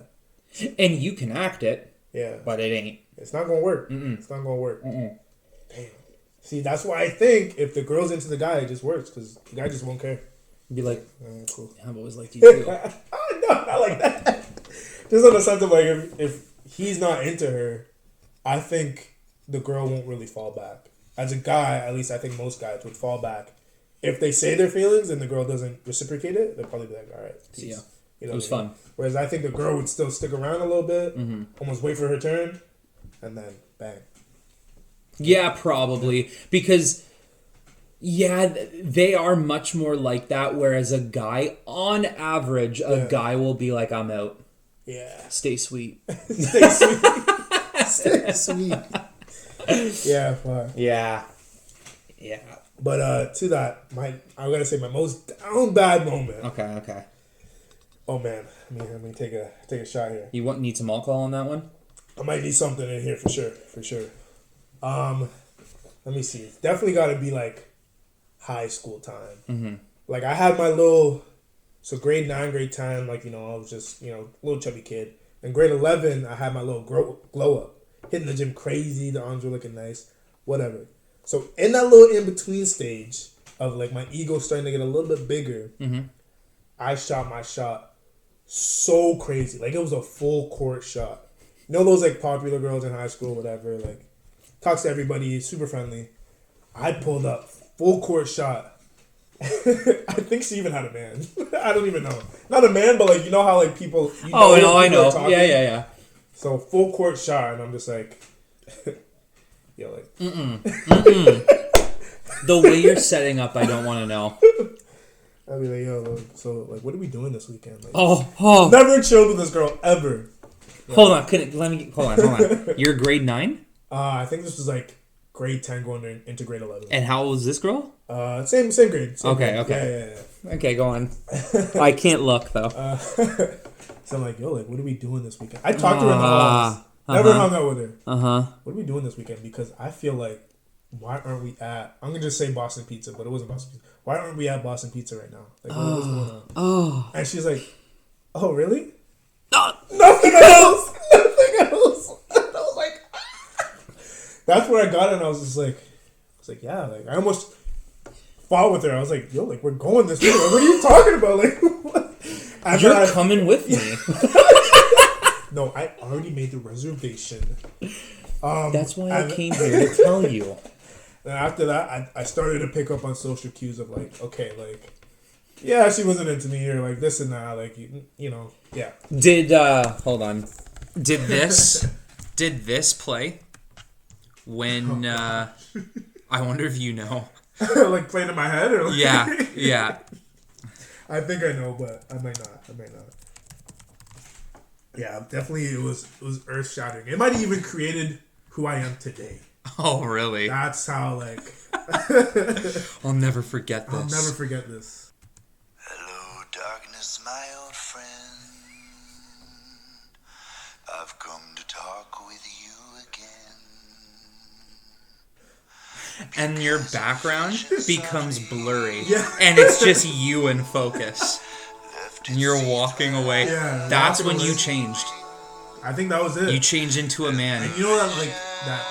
And you can act it. Yeah. But it ain't. It's not going to work. It's not going to work. Damn. See, that's why I think if the girl's into the guy, it just works. Because the guy just won't care. Be like, cool. I've always liked you too. No, not like that. Just in the sense of like, if he's not into her, I think the girl won't really fall back. As a guy, at least I think most guys would fall back. If they say their feelings and the girl doesn't reciprocate it, they'll probably be like, all right, peace. Yeah. You know it was fun. Whereas I think the girl would still stick around a little bit, almost wait for her turn, and then bang. Yeah, probably. Because, yeah, they are much more like that. Whereas a guy, on average, a guy will be like, I'm out. Yeah. Stay sweet. Stay sweet. Stay sweet. Yeah, fine. Yeah. Yeah. But to that, I'm gonna say my most down bad moment. Okay. Oh man, let me take a shot here. You need some alcohol on that one? I might need something in here for sure. Let me see. It's definitely got to be like high school time. Like I had my little, so grade 9, grade 10, like I was just little chubby kid. In grade 11, I had my little glow up. Hitting the gym crazy, the arms were looking nice, whatever. So in that little in between stage of like my ego starting to get a little bit bigger, I shot my shot so crazy, like it was a full court shot. Those like popular girls in high school, whatever, like talks to everybody, super friendly. I pulled up full court shot. I think she even had a man. I don't even know, not a man, but like how like people. I know. Yeah. So full court shot, and I'm just like, yo, like, The way you're setting up, I don't want to know. I'll be like, yo, so like, what are we doing this weekend? Like, Never chilled with this girl ever. Yeah. Hold on. You're grade 9? I think this was like grade 10 going into grade 11. And how old was this girl? Same grade. Okay. Yeah. Okay, go on. I can't look though. So I'm like, yo, like, what are we doing this weekend? I talked to her in the halls. Never hung out with her. What are we doing this weekend? Because I feel like, why aren't we at... I'm going to just say Boston Pizza, but it wasn't Boston Pizza. Why aren't we at Boston Pizza right now? Like, what's going on? And she's like, oh, really? Nothing else! Nothing else! And I was like, That's where I got it, and I was like, yeah, like, I almost fought with her. I was like, yo, like, we're going this way. Like, what are you talking about? Like, what? You're coming with me. No, I already made the reservation. That's why I came here to tell you. And after that, I started to pick up on social cues of like, okay, like, yeah, she wasn't into me, or like this and that, like, yeah. Hold on. Did this play when, I wonder if you know. Like playing in my head? Or like... Yeah. I think I know, but I might not. Yeah, definitely it was earth shattering. It might have even created who I am today. Oh, really? That's how, like... I'll never forget this. I'll never forget this. Hello, darkness, my old friend. I've come to talk with you again. And your background becomes blurry. Yeah. And it's just you in focus. And you're walking away. Yeah, That's walking when you away. changed. I think that was it. You changed into a man. And you know that, like, that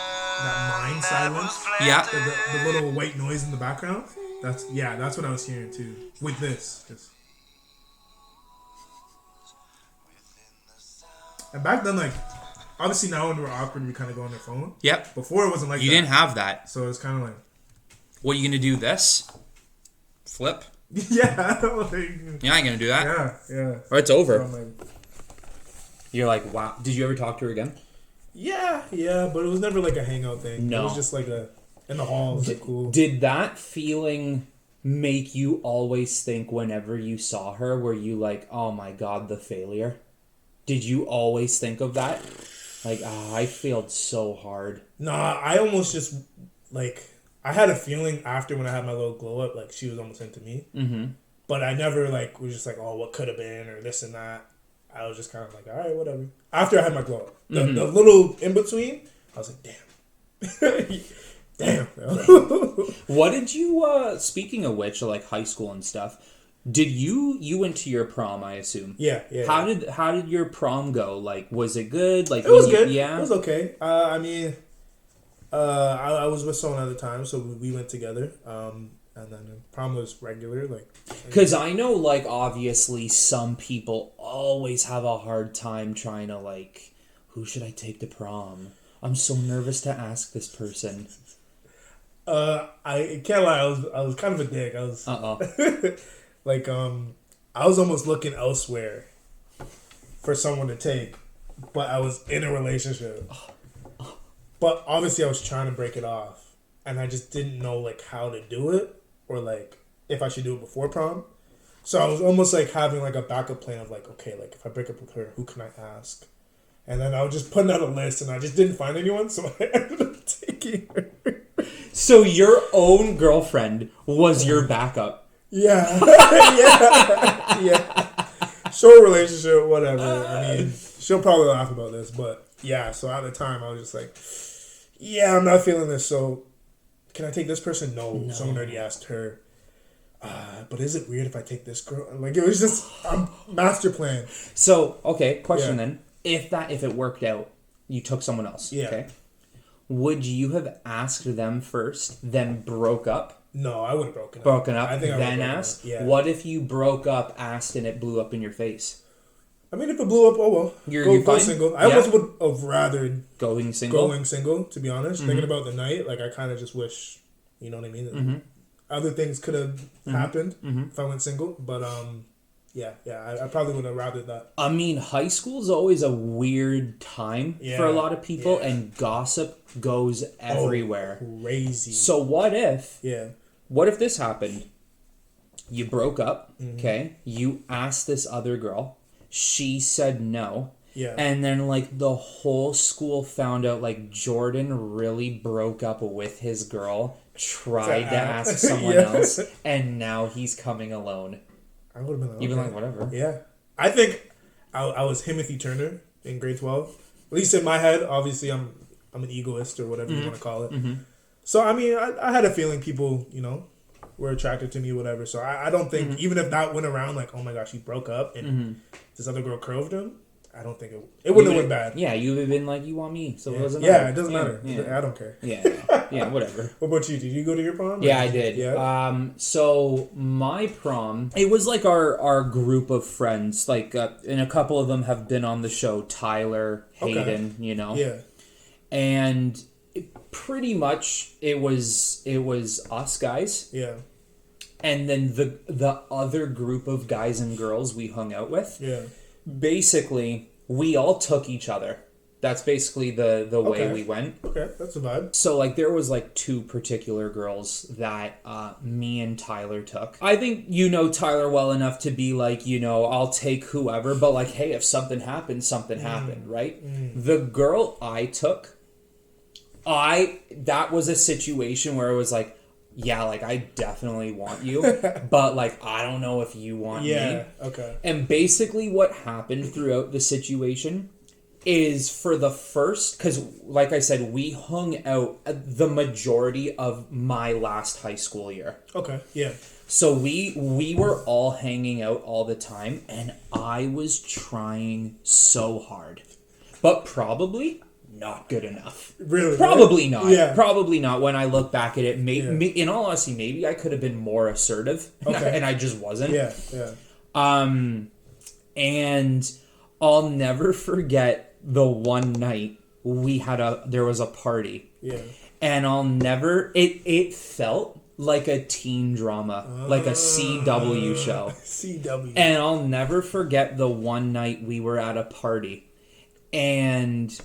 mind silence? Yeah. The little white noise in the background? That's what I was hearing, too. With this. And back then, like, obviously now when we're awkward, we kind of go on their phone. Yep. Before it wasn't like You that. didn't have that. So it's kind of like... What are you going to do? This? Flip? Yeah. Like, You're not going to do that. yeah. Or it's So over. I'm like, You're like, wow. Did you ever talk to her again? yeah, but it was never like a hangout thing. No. It was just like in the hall. It was like cool. Did that feeling make you always think whenever you saw her, were you like, oh my god, the failure? Did you always think of that? Like, I failed so hard. Nah, I almost just, like, I had a feeling after when I had my little glow up, like, she was almost into me. Mm-hmm. But I never, like, was just like, oh, what could have been, or this and that. I was just kind of like, all right, whatever. After I had my glow up. The little in-between, I was like, damn. What did you, speaking of which, like high school and stuff, did you went to your prom, I assume? Yeah. How did your prom go? Like, was it good? Like, It was good. Yeah. It was okay. I mean, I was with someone at the time, so we went together. And then the prom was regular, like... Because I know, like, obviously some people always have a hard time trying to, like, who should I take to prom? I'm so nervous to ask this person. I can't lie, I was kind of a dick. I was... like, I was almost looking elsewhere for someone to take, but I was in a relationship. But obviously I was trying to break it off, and I just didn't know, like, how to do it, or, like, if I should do it before prom. So I was almost, like, having, like, a backup plan of, like, okay, like, if I break up with her, who can I ask? And then I was just putting out a list, and I just didn't find anyone, so I ended up taking her. So your own girlfriend was your backup? Yeah. Yeah. Short relationship, whatever. I mean, she'll probably laugh about this, but, yeah, so at the time, I was just like, yeah, I'm not feeling this, so... Can I take this person? No. Someone already asked her. But is it weird if I take this girl? Like, it was just master plan. So, okay, question then. If it worked out, you took someone else. Yeah. Okay. Would you have asked them first, then broke up? No, I would have broken up. Broken up, I think then asked? Yeah. What if you broke up, asked, and it blew up in your face? I mean, if it blew up, oh well. You're go fine? single. I almost would have rather going single, to be honest. Thinking about the night, like, I kind of just wish, you know what I mean? Mm-hmm. Other things could have happened if I went single, but yeah, I probably would have rather that. I mean, high school is always a weird time for a lot of people, and gossip goes everywhere. Crazy. So what if? Yeah. What if this happened? You broke up, okay? You asked this other girl. She said no. Yeah. And then, like, the whole school found out, like, Jordan really broke up with his girl, tried to ask someone else, and now he's coming alone. I would have been like, You'd been like, whatever. Yeah. I think I was Timothy Turner in grade 12. At least in my head. Obviously, I'm an egoist or whatever you want to call it. So, I mean, I had a feeling people, you know, were attracted to me, whatever. So, I don't think, even if that went around, like, oh my gosh, he broke up and this other girl curved him, I don't think it wouldn't have went bad. Yeah, you would have been like, you want me, so it doesn't matter. matter. Yeah, it doesn't matter. Yeah. I don't care. Yeah, whatever. What about you? Did you go to your prom? Yeah, I did. Yeah. So my prom, it was like our group of friends, like, and a couple of them have been on the show, Tyler, Hayden, you know? Yeah. And pretty much it was us guys. Yeah. And then the other group of guys and girls we hung out with. Yeah. Basically, we all took each other. That's basically the way we went. Okay, that's a vibe. So, like, there was, like, 2 particular girls that me and Tyler took. I think you know Tyler well enough to be like, you know, I'll take whoever, but, like, hey, if something happens, something happened, right? The girl I took, that was a situation where it was like, yeah, like, I definitely want you, but, like, I don't know if you want me. Yeah, okay. And basically what happened throughout the situation is for the first, because like I said, we hung out the majority of my last high school year. Okay, yeah. So we were all hanging out all the time, and I was trying so hard, but probably not good enough. Really? Probably not. Yeah. Probably not. When I look back at it, in all honesty, maybe I could have been more assertive, and I just wasn't. Yeah, yeah. And I'll never forget the one night there was a party. Yeah. And I'll never, it felt like a teen drama, like a CW show. CW. And I'll never forget the one night we were at a party, and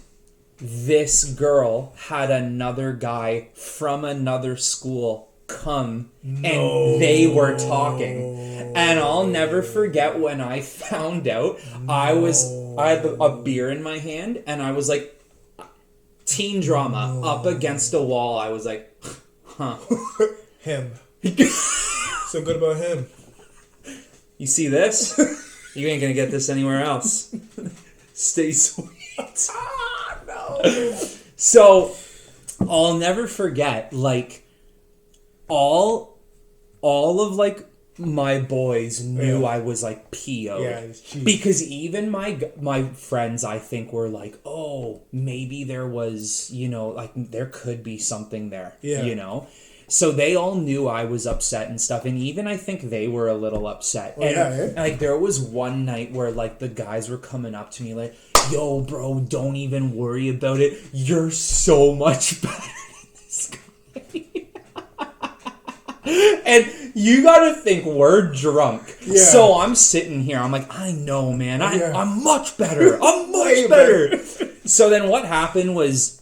this girl had another guy from another school come, and they were talking. And I'll never forget when I found out. I had a beer in my hand, and I was like, teen drama up against a wall. I was like, huh. Him. So good about him. You see this? You ain't gonna get this anywhere else. Stay sweet. No. So I'll never forget, like, all of, like, my boys knew I was, like, PO'd. Yeah, it's cheap. Because even my friends, I think, were like, oh, maybe there was, you know, like, there could be something there, you know? So they all knew I was upset and stuff, and even I think they were a little upset. And like, there was one night where, like, the guys were coming up to me like, yo, bro, don't even worry about it. You're so much better than this guy. And you gotta think, we're drunk. Yeah. So I'm sitting here, I'm like, I know, man. I'm much better. I'm much better. So then what happened was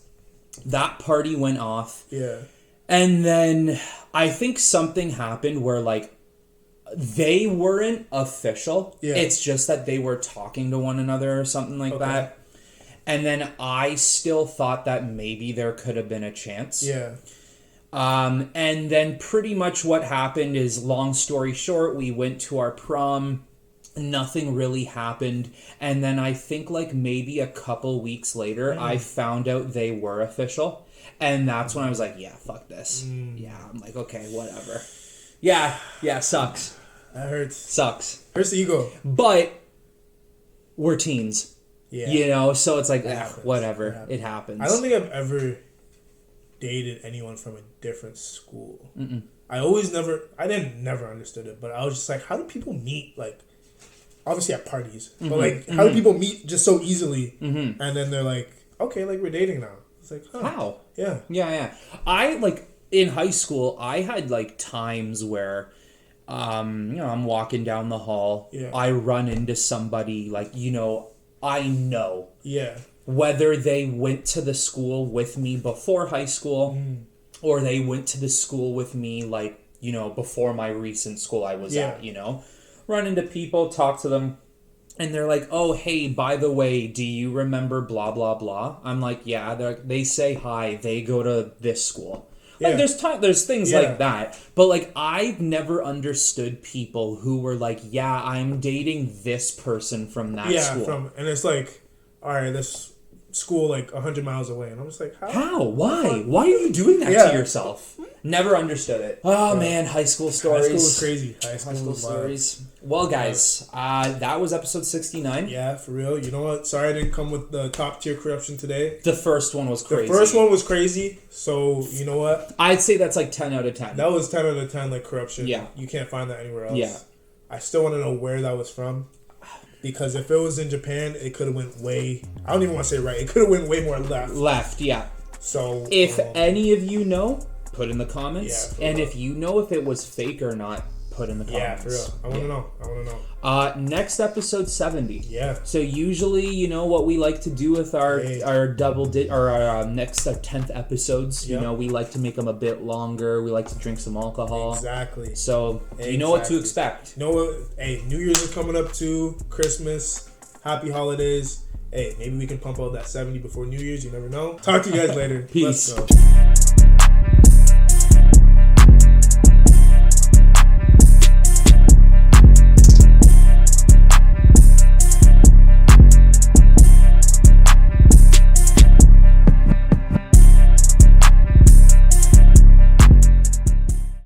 that party went off. Yeah. And then I think something happened where, like, they weren't official. Yeah. It's just that they were talking to one another or something like that. And then I still thought that maybe there could have been a chance. Yeah. And then pretty much what happened is, long story short, we went to our prom. Nothing really happened. And then I think, like, maybe a couple weeks later, I found out they were official. And that's when I was like, yeah, fuck this. Yeah, I'm like, okay, whatever. Yeah, sucks. That hurts. Sucks. Hurts the ego. But we're teens. Yeah. You know, so it's like, whatever. It happens. I don't think I've ever dated anyone from a different school. Mm-mm. I never understood it, but I was just like, how do people meet, like, obviously at parties, but, like, how do people meet just so easily? Mm-hmm. And then they're like, okay, like, we're dating now. It's like, huh. How? Yeah. Yeah. I, like, in high school, I had, like, times where, you know, I'm walking down the hall. Yeah. I run into somebody, like, you know, I know. Yeah. Whether they went to the school with me before high school or they went to the school with me, like, you know, before my recent school I was at, you know. Run into people, talk to them, and they're like, oh, hey, by the way, do you remember blah, blah, blah? I'm like, yeah. They say hi. They go to this school. Like, there's things like that. But, like, I've never understood people who were like, yeah, I'm dating this person from that school. And it's like, all right, this school, like, 100 miles away. And I'm just like, how? Why? Why are you doing that to yourself? Never understood it. Oh, man, high school stories. High school was crazy. High school stories. Well, guys, that was episode 69. Yeah, for real. You know what? Sorry I didn't come with the top tier corruption today. The first one was crazy. So, you know what? I'd say that's like 10 out of 10. That was 10 out of 10, like, corruption. Yeah. You can't find that anywhere else. Yeah. I still want to know where that was from. Because if it was in Japan, it could have went way... I don't even want to say right. It could have went way more left. Left, yeah. So... If any of you know, put in the comments. Yeah, and if you know if it was fake or not, put in the comments. Yeah, for real. I want to know. I want to know. Next episode 70. Yeah. So usually, you know what we like to do with our next 10th episodes. Yep. You know, we like to make them a bit longer. We like to drink some alcohol. Exactly. So you know what to expect. You know what? Hey, New Year's is coming up too. Christmas. Happy holidays. Hey, maybe we can pump out that 70 before New Year's. You never know. Talk to you guys later. Peace. Let's go.